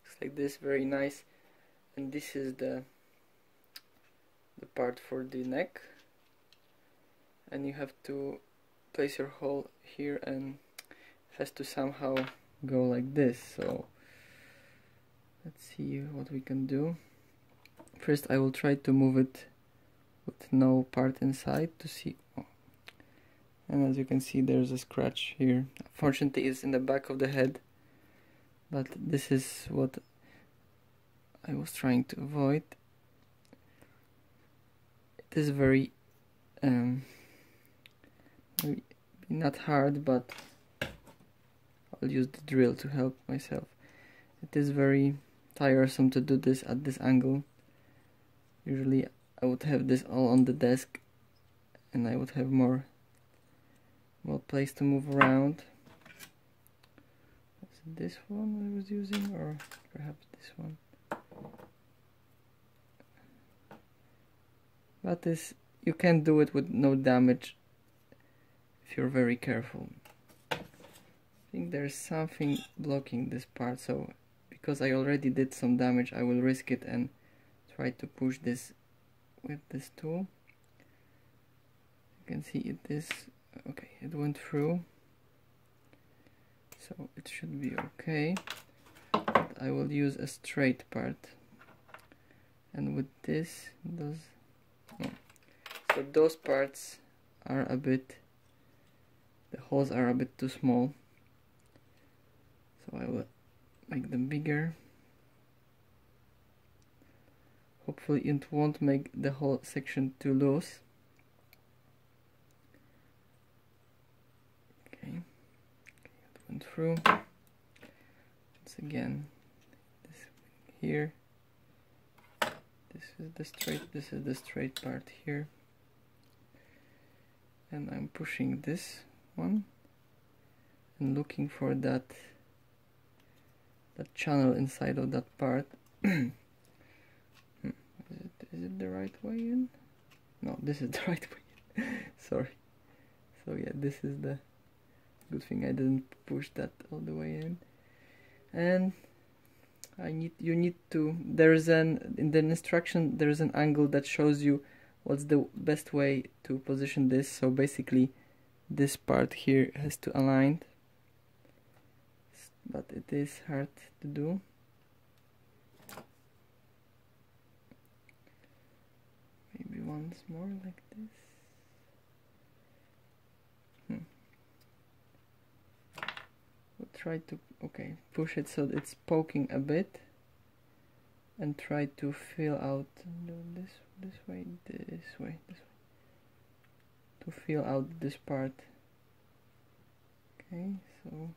Looks like this, very nice. And this is the part for the neck. And you have to place your hole here, and it has to somehow go like this. So let's see what we can do. First I will try to move it with no part inside to see. Oh. And as you can see, there's a scratch here. Fortunately it's in the back of the head, but this is what I was trying to avoid. It is very maybe not hard, but I'll use the drill to help myself. It is very tiresome to do this at this angle. Usually I would have this all on the desk and I would have more place to move around. Was it this one I was using, or perhaps this one? But this, you can do it with no damage if you're very careful. I think there's something blocking this part, so because I already did some damage, I will risk it and try to push this with this tool. You can see it is okay, it went through, so it should be okay. But I will use a straight part, and with this, so those parts are a bit, the holes are a bit too small, so I will make them bigger. Hopefully it won't make the whole section too loose. Okay, it went through. Once again, this here. This is the straight part here. And I'm pushing this one and looking for that channel inside of that part. Is it the right way in? No, this is the right way in. Sorry. So yeah, this is the good thing I didn't push that all the way in. And you need to, in the instruction there's an angle that shows you what's the best way to position this. So basically this part here has to align, but it is hard to do. Maybe once more like this. We'll try to, okay, push it so it's poking a bit, and try to fill out this way, to fill out this part. Okay, so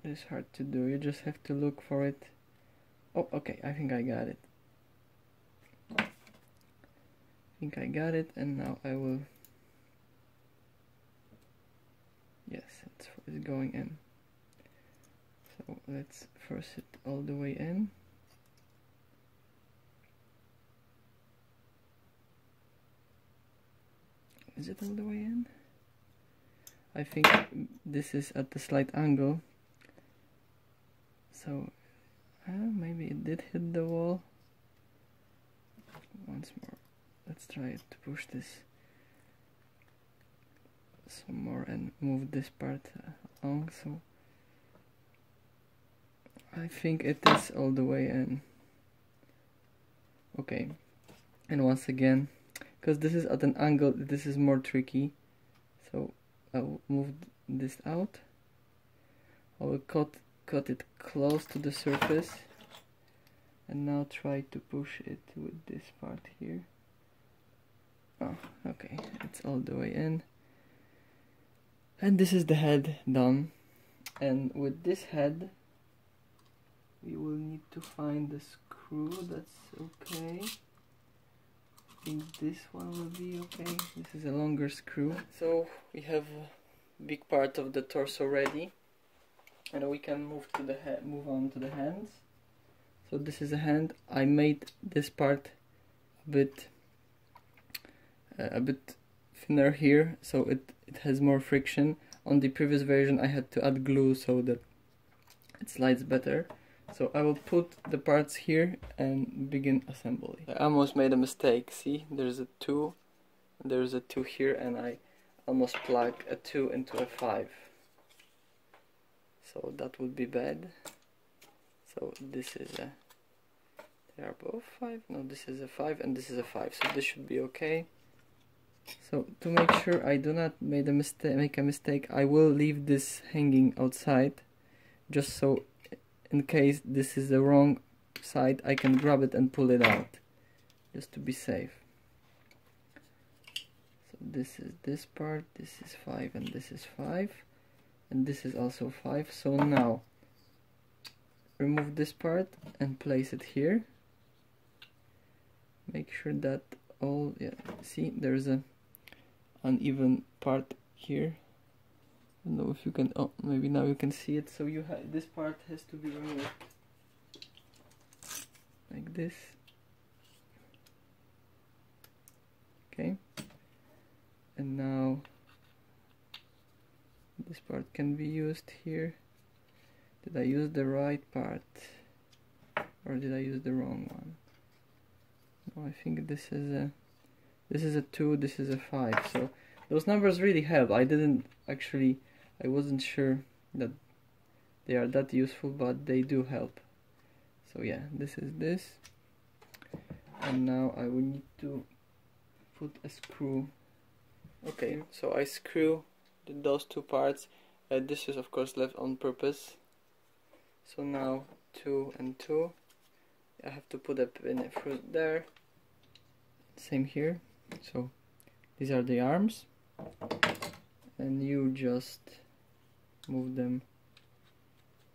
it's hard to do. You just have to look for it. Oh, okay, I think I got it. And now I will. Yes, it's going in. So let's force it all the way in. Is it all the way in? I think this is at a slight angle, so maybe it did hit the wall. Once more, let's try to push this some more and move this part along. So I think it is all the way in. Okay, and once again, because this is at an angle, this is more tricky, so I'll move this out. I will cut it close to the surface, and now try to push it with this part here. Oh, okay, it's all the way in. And this is the head done. And with this head, we will need to find the screw. That's okay. I think this one will be okay. This is a longer screw. So we have a big part of the torso ready, and we can move on to the hands. So this is a hand. I made this part a bit thinner here, so it has more friction. On the previous version I had to add glue so that it slides better. So I will put the parts here and begin assembly. I almost made a mistake. See, there's a 2, there's a 2 here, and I almost plugged a 2 into a 5. So that would be bad. So this is a, they are both 5. No, this is a 5 and this is a 5. So this should be okay. So to make sure I do not make a mistake, I will leave this hanging outside, just so in case this is the wrong side, I can grab it and pull it out, just to be safe. So this is this part, this is 5 and this is 5, and this is also 5. So now remove this part and place it here. Make sure that all, yeah, see, there's a uneven part here. I don't know if you can, oh, maybe now you can see it. So you have, this part has to be removed like this. Okay, and now this part can be used here. Did I use the right part or did I use the wrong one? No, I think this is a 2, this is a 5. So those numbers really help. I wasn't sure that they are that useful, but they do help. So yeah, this is this. And now I will need to put a screw. Okay, so I screw those 2 parts. This is of course left on purpose. So now 2 and 2. I have to put a pin through there. Same here. So these are the arms, and you just move them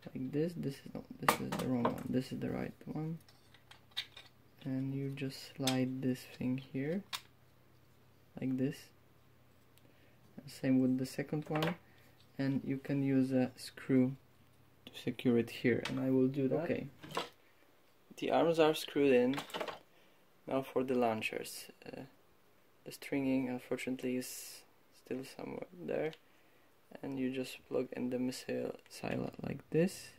like this. This is the wrong one. This is the right one, and you just slide this thing here like this. Same with the second one, and you can use a screw to secure it here, and I will do that. Okay, the arms are screwed in. Now for the launchers. The stringing unfortunately is still somewhere there, and you just plug in the missile silo like this.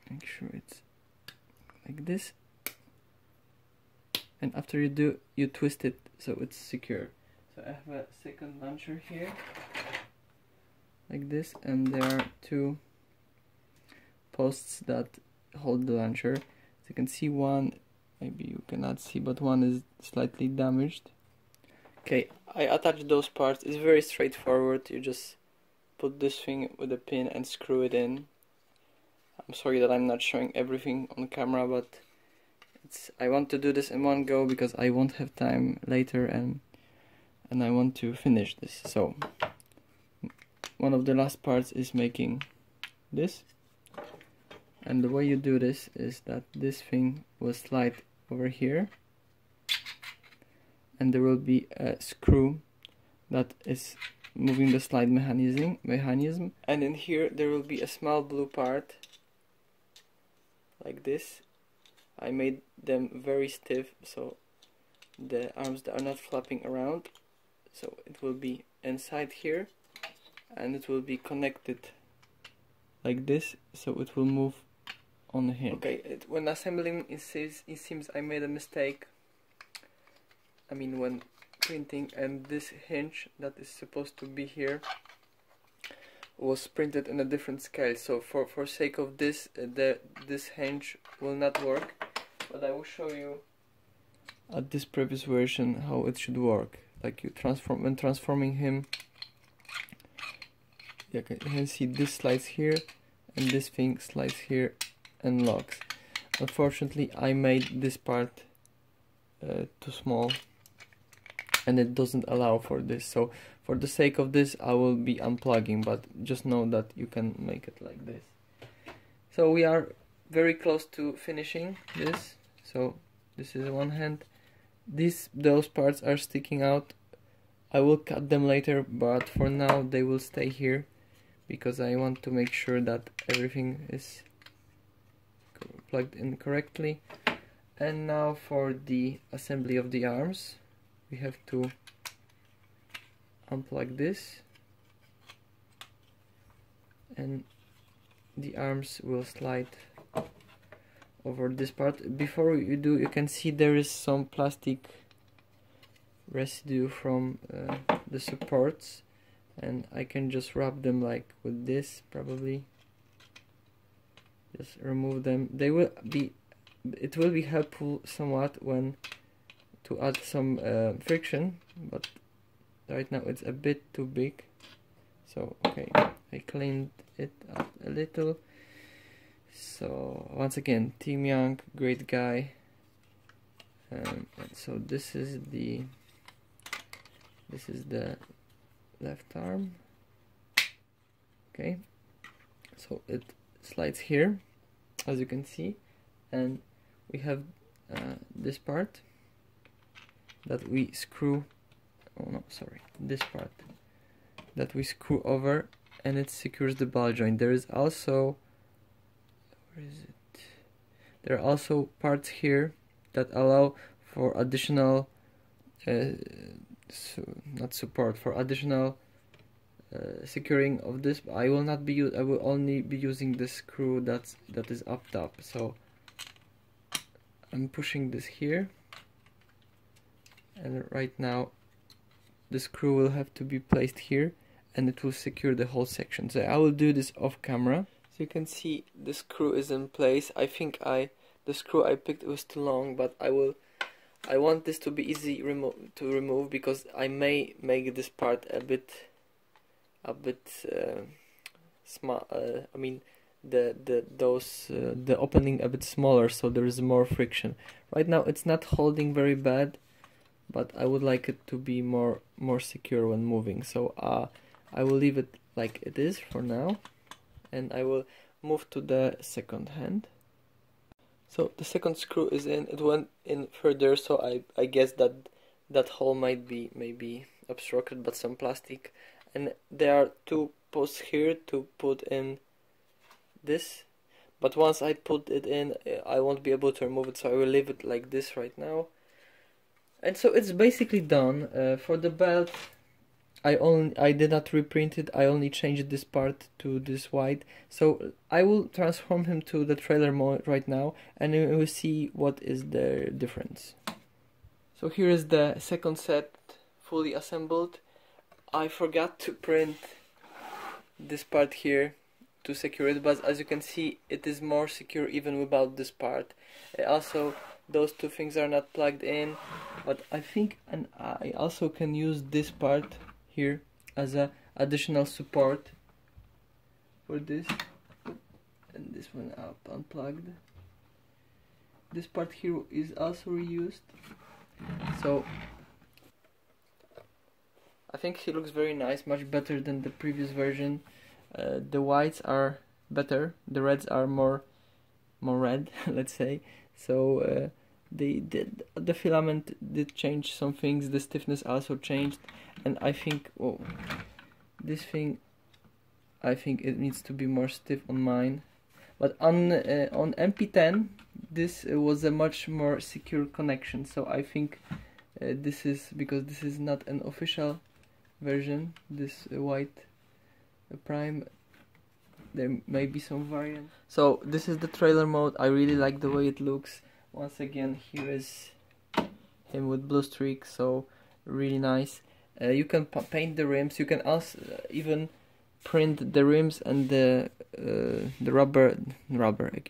Make sure it's like this, and after you do, you twist it so it's secure. So I have a second launcher here like this, and there are 2 posts that hold the launcher. As you can see, one, maybe you cannot see, but one is slightly damaged. Okay, I attached those parts. It's very straightforward. You just put this thing with a pin and screw it in. I'm sorry that I'm not showing everything on camera, but I want to do this in one go because I won't have time later, and I want to finish this. So one of the last parts is making this. And the way you do this is that this thing will slide over here, and there will be a screw that is moving the slide mechanism, and in here there will be a small blue part like this. I made them very stiff, so the arms that are not flapping around. So it will be inside here, and it will be connected like this, so it will move on the hinge. Okay, when assembling it seems I made a mistake. I mean when printing, and this hinge that is supposed to be here was printed in a different scale, so for sake of this this hinge will not work, but I will show you at this previous version how it should work. Like you when transforming him, you can see this slides here and this thing slides here and locks. Unfortunately I made this part too small and it doesn't allow for this, so for the sake of this I will be unplugging, but just know that you can make it like this. So we are very close to finishing this. So this is one hand. Those parts are sticking out. I will cut them later, but for now they will stay here because I want to make sure that everything is plugged in correctly. And now for the assembly of the arms, we have to unplug this and the arms will slide over this part. Before you do, you can see there is some plastic residue from the supports, and I can just wrap them like with this, probably just remove them. It will be helpful somewhat when to add some friction, but right now it's a bit too big. So okay, I cleaned it up a little. So once again, Tim Yeung, great guy. And so this is the left arm. Okay, so it slides here, as you can see, and we have this part that we screw. Oh no, sorry, this part that we screw over, and it secures the ball joint. There is also, where is it? There are also parts here that allow for additional not support, for additional securing of this. I will not be I will only be using the screw that is up top. So I'm pushing this here, and right now the screw will have to be placed here, and it will secure the whole section. So I will do this off camera. So you can see the screw is in place. I think the screw I picked was too long, but I want this to be easy to remove because I may make this part a bit small. I mean the opening a bit smaller, so there is more friction. Right now it's not holding very bad, but I would like it to be more secure when moving. So I will leave it like it is for now, and I will move to the second hand. So the second screw is in. It went in further, so I guess that hole might be maybe obstructed by some plastic. And there are two posts here to put in this, but once I put it in, I won't be able to remove it, so I will leave it like this right now. And so it's basically done. For the belt, I did not reprint it. I only changed this part to this white. So I will transform him to the trailer mode right now, and we will see what is the difference. So here is the second set fully assembled. I forgot to print this part here to secure it, but as you can see, it is more secure even without this part. Also, those two things are not plugged in, but I think, and I also can use this part here as a additional support for this, and this one up unplugged. This part here is also reused, so I think he looks very nice, much better than the previous version. The whites are better, the reds are more red, let's say. So the filament did change some things, the stiffness also changed, and I think, oh, this thing, I think it needs to be more stiff on mine. But on MP10, this was a much more secure connection, so I think This is because this is not an official version, this white prime. There may be some variant. So this is the trailer mode. I really like the way it looks. Once again, here is him with blue streak, so really nice. You can paint the rims. You can also even print the rims and the rubber.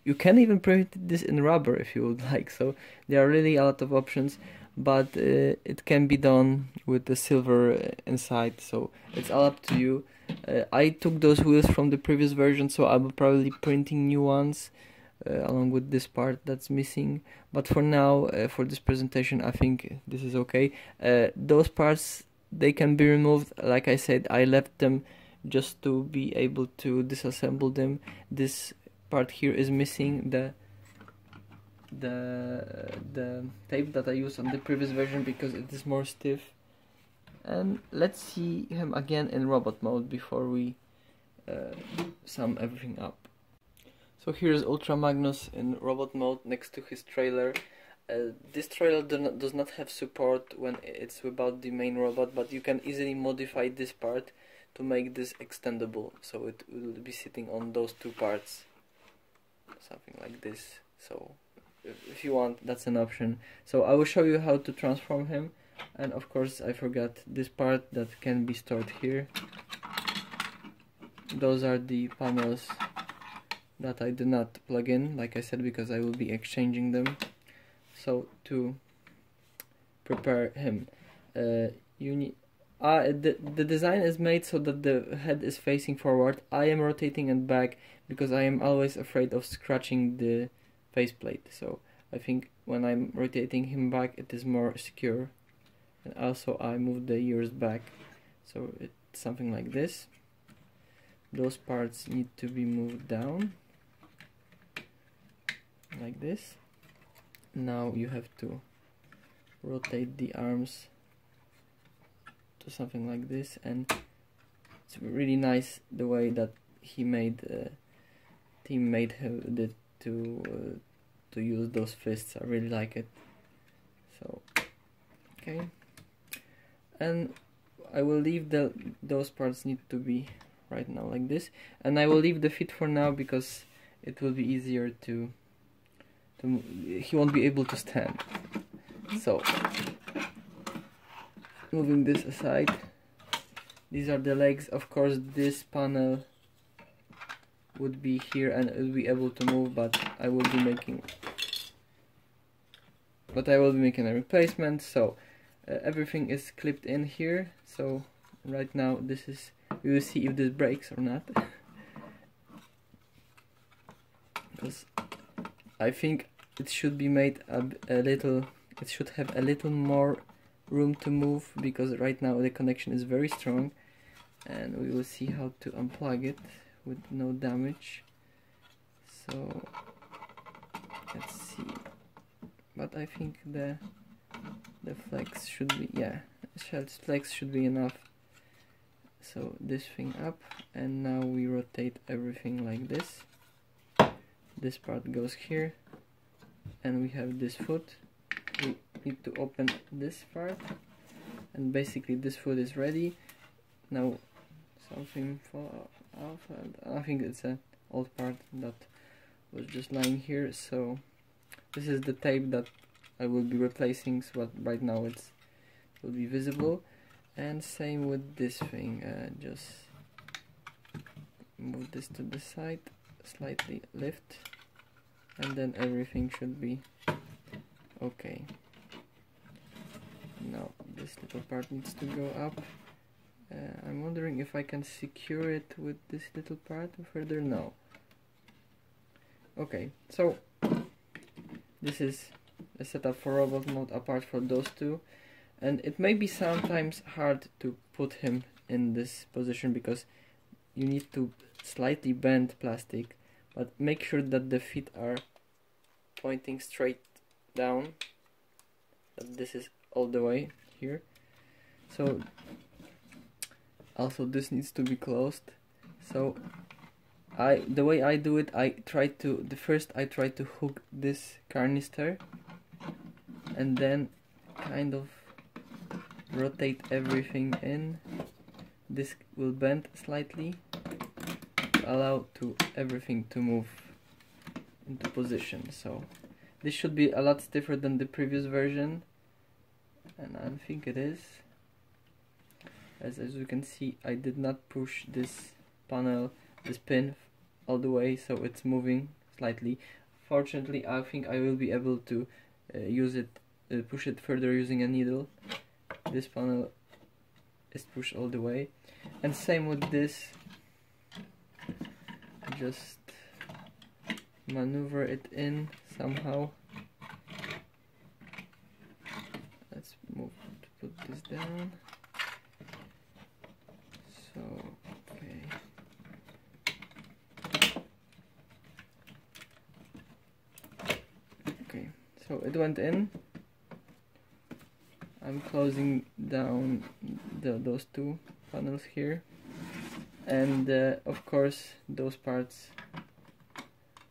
You can even print this in rubber if you would like. So there are really a lot of options, but it can be done with the silver inside. So it's all up to you. I took those wheels from the previous version, so I will probably printing new ones along with this part that's missing. But for now, for this presentation, I think this is okay. Those parts, they can be removed. Like I said, I left them just to be able to disassemble them. This part here is missing the tape that I used on the previous version because it is more stiff. And let's see him again in robot mode before we sum everything up. So here's Ultra Magnus in robot mode next to his trailer. This trailer does not have support when it's without the main robot, but you can easily modify this part to make this extendable, so it will be sitting on those two parts, something like this. So if you want, that's an option. So I will show you how to transform him. And of course I forgot this part that can be stored here. Those are the panels that I do not plug in, like I said, because I will be exchanging them. So to prepare him, you need the design is made so that the head is facing forward. I am rotating it back because I am always afraid of scratching the faceplate. So I think when I'm rotating him back, it is more secure. And also I moved the ears back, so it's something like this. Those parts need to be moved down like this. Now you have to rotate the arms to something like this, and it's really nice the way that he made Tim made to use those fists. I really like it. So okay. And I will leave those parts need to be right now like this, and I will leave the feet for now because it will be easier to he won't be able to stand. So moving this aside, these are the legs. Of course this panel would be here and it will be able to move, but I will be making a replacement. So everything is clipped in here. So right now this is, we will see if this breaks or not. Because I think it should be made a little, it should have a little more room to move, because right now the connection is very strong, and we will see how to unplug it with no damage. So let's see, but I think the flex should be, yeah, flex should be enough. So this thing up, and now we rotate everything like this. This part goes here, and we have this foot. We need to open this part, and basically this foot is ready. Now something fall off, and I think it's an old part that was just lying here. So this is the tape that I will be replacing, so right now it will be visible. And same with this thing, just move this to the side, slightly lift, and then everything should be okay. Now this little part needs to go up. I'm wondering if I can secure it with this little part further. No. Okay, so this is a setup for robot mode apart from those two. And it may be sometimes hard to put him in this position because you need to slightly bend plastic, but make sure that the feet are pointing straight down, that this is all the way here. So also this needs to be closed. So the way I do it, I try to hook this canister and then kind of rotate everything in. This will bend slightly to allow everything to move into position. So this should be a lot stiffer than the previous version, and I think it is. As you can see, I did not push this panel, this pin all the way, so it's moving slightly. Fortunately, I think I will be able to push it further using a needle. This panel is pushed all the way, and same with this. Just maneuver it in somehow. Let's move to put this down. So, okay. Okay, so it went in. I'm closing down those two panels here, and of course those parts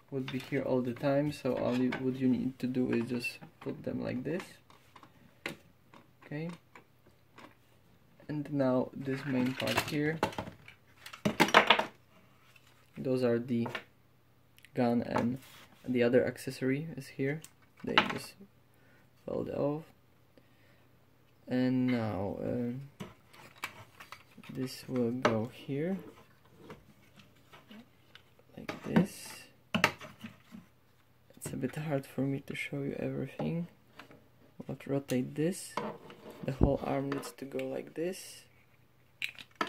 would be here all the time, so all you need to do is just put them like this. Okay, and now this main part here, those are the gun, and the other accessory is here. They just fold off. And now this will go here like this. It's a bit hard for me to show you everything. I'll rotate this. The whole arm needs to go like this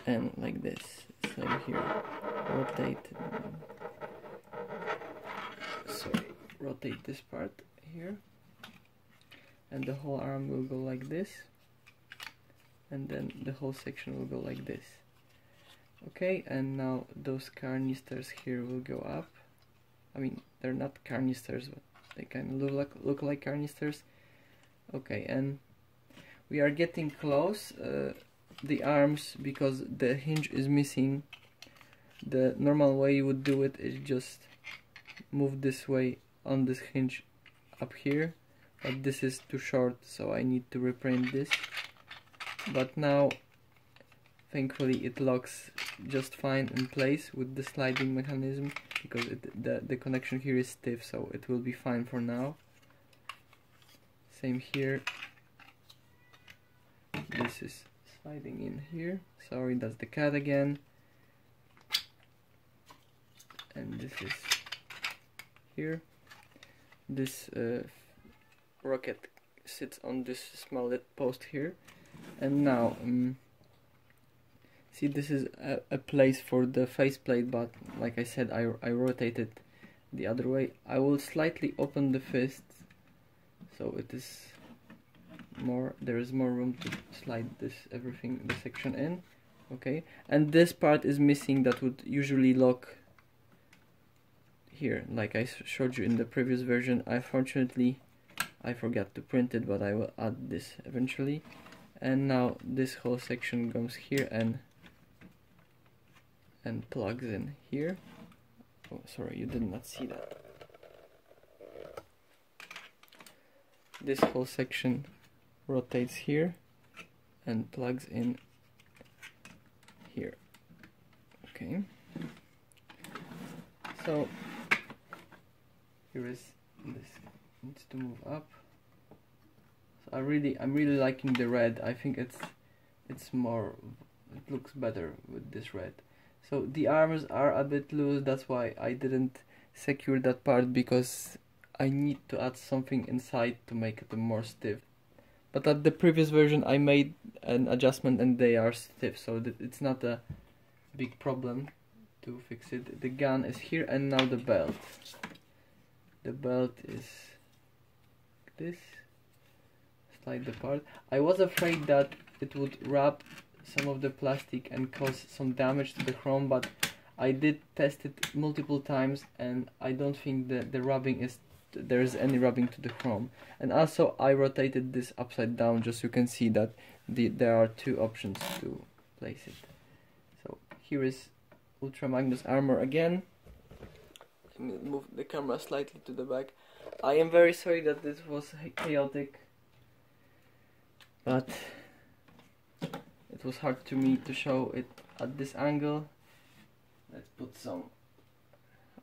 and like this. Same here. Rotate. Sorry. Rotate this part here, and the whole arm will go like this. And then the whole section will go like this. Okay, and now those carnisters here will go up. I mean, they're not carnisters, but they kind of look like carnisters. Okay, and we are getting close. The arms, because the hinge is missing, the normal way you would do it is just move this way on this hinge up here, but this is too short, so I need to reprint this. But now, thankfully, it locks just fine in place with the sliding mechanism, because the connection here is stiff, so it will be fine for now. Same here. This is sliding in here. Sorry, that's the cat again. And this is here. This rocket sits on this small post here. And now, see, this is a place for the faceplate, but like I said, I rotate it the other way. I will slightly open the fist, so it is more. There is more room to slide this section in. Okay, and this part is missing that would usually lock here, like I showed you in the previous version. Unfortunately, I forgot to print it, but I will add this eventually. And now this whole section goes here and plugs in here. Oh, sorry, you did not see that. This whole section rotates here and plugs in here. Okay. So here is this. Needs to move up. I'm really liking the red. I think it looks better with this red. So the arms are a bit loose, that's why I didn't secure that part, because I need to add something inside to make it more stiff. But at the previous version I made an adjustment and they are stiff, so it's not a big problem to fix it. The gun is here, and now the belt. The belt is this. Slide the part. I was afraid that it would wrap some of the plastic and cause some damage to the chrome, but I did test it multiple times and I don't think that there is any rubbing to the chrome. And also I rotated this upside down, just so you can see that there are two options to place it. So here is Ultra Magnus armor again. Let me move the camera slightly to the back. I am very sorry that this was chaotic, but it was hard to me to show it at this angle. Let's put some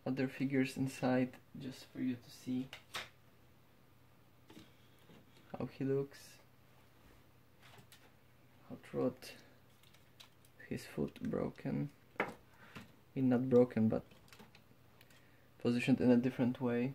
other figures inside just for you to see how he looks. Hot rod, his foot broken. I mean, not broken, but positioned in a different way.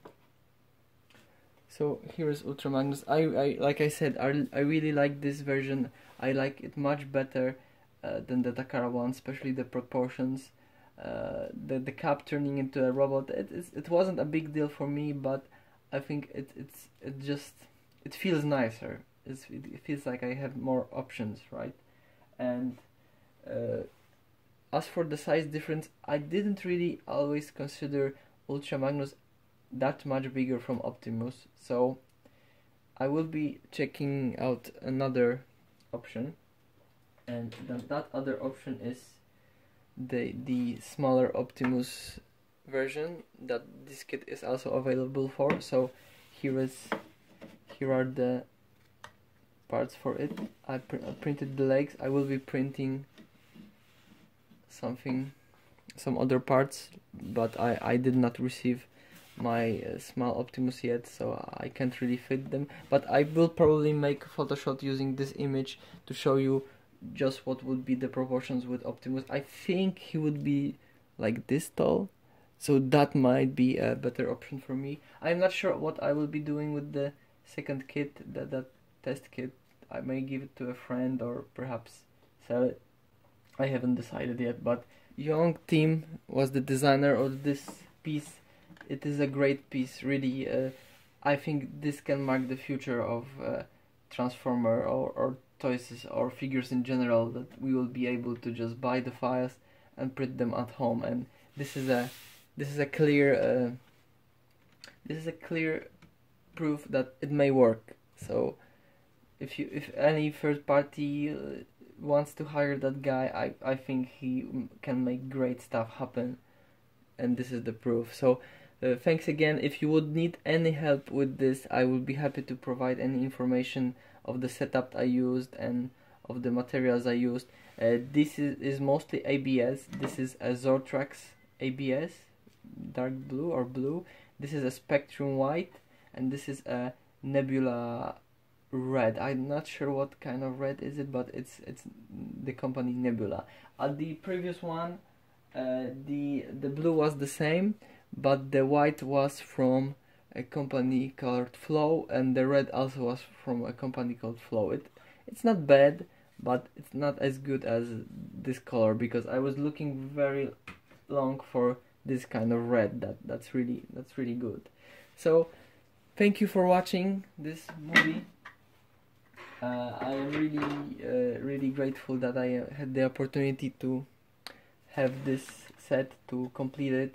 So here is Ultra Magnus. I like I said, I really like this version. I like it much better than the Takara one, especially the proportions. The cap turning into a robot. It wasn't a big deal for me, but I think it feels nicer. It feels like I have more options, right? And as for the size difference, I didn't really always consider Ultra Magnus that much bigger from Optimus, so I will be checking out another option, and that other option is the smaller Optimus version that this kit is also available for. So here are the parts for it. I printed the legs. I will be printing some other parts, but I did not receive my small Optimus yet, so I can't really fit them, but I will probably make a Photoshop using this image to show you just what would be the proportions with Optimus. I think he would be like this tall, so that might be a better option for me. I'm not sure what I will be doing with the second kit, that test kit. I may give it to a friend or perhaps sell it. I haven't decided yet, but Yeung Tim was the designer of this piece. It is a great piece, really. I think this can mark the future of Transformer or toys or figures in general, that we will be able to just buy the files and print them at home. And this is a clear proof that it may work. So if any third party wants to hire that guy, I think he can make great stuff happen, and this is the proof. So thanks again. If you would need any help with this, I will be happy to provide any information of the setup I used and of the materials I used. This is mostly ABS. This is a Zortrax ABS, dark blue or blue. This is a Spectrum white, and this is a Nebula red. I'm not sure what kind of red is it, but it's the company Nebula. The previous one, the blue was the same, but the white was from a company called Flow, and the red also was from a company called Flow. It's not bad, but it's not as good as this color, because I was looking very long for this kind of red that's really good. So thank you for watching this movie. I am really grateful that I had the opportunity to have this set, to complete it.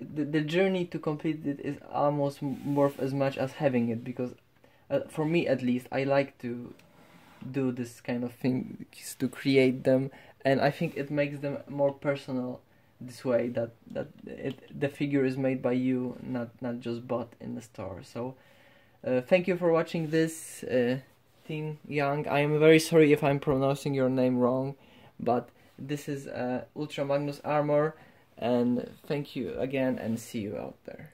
The journey to complete it is almost worth as much as having it, because for me at least, I like to do this kind of things, to create them, and I think it makes them more personal this way, that the figure is made by you, not just bought in the store. So thank you for watching this, Tim Young. I am very sorry if I'm pronouncing your name wrong, but this is Ultra Magnus armor. And thank you again, and see you out there.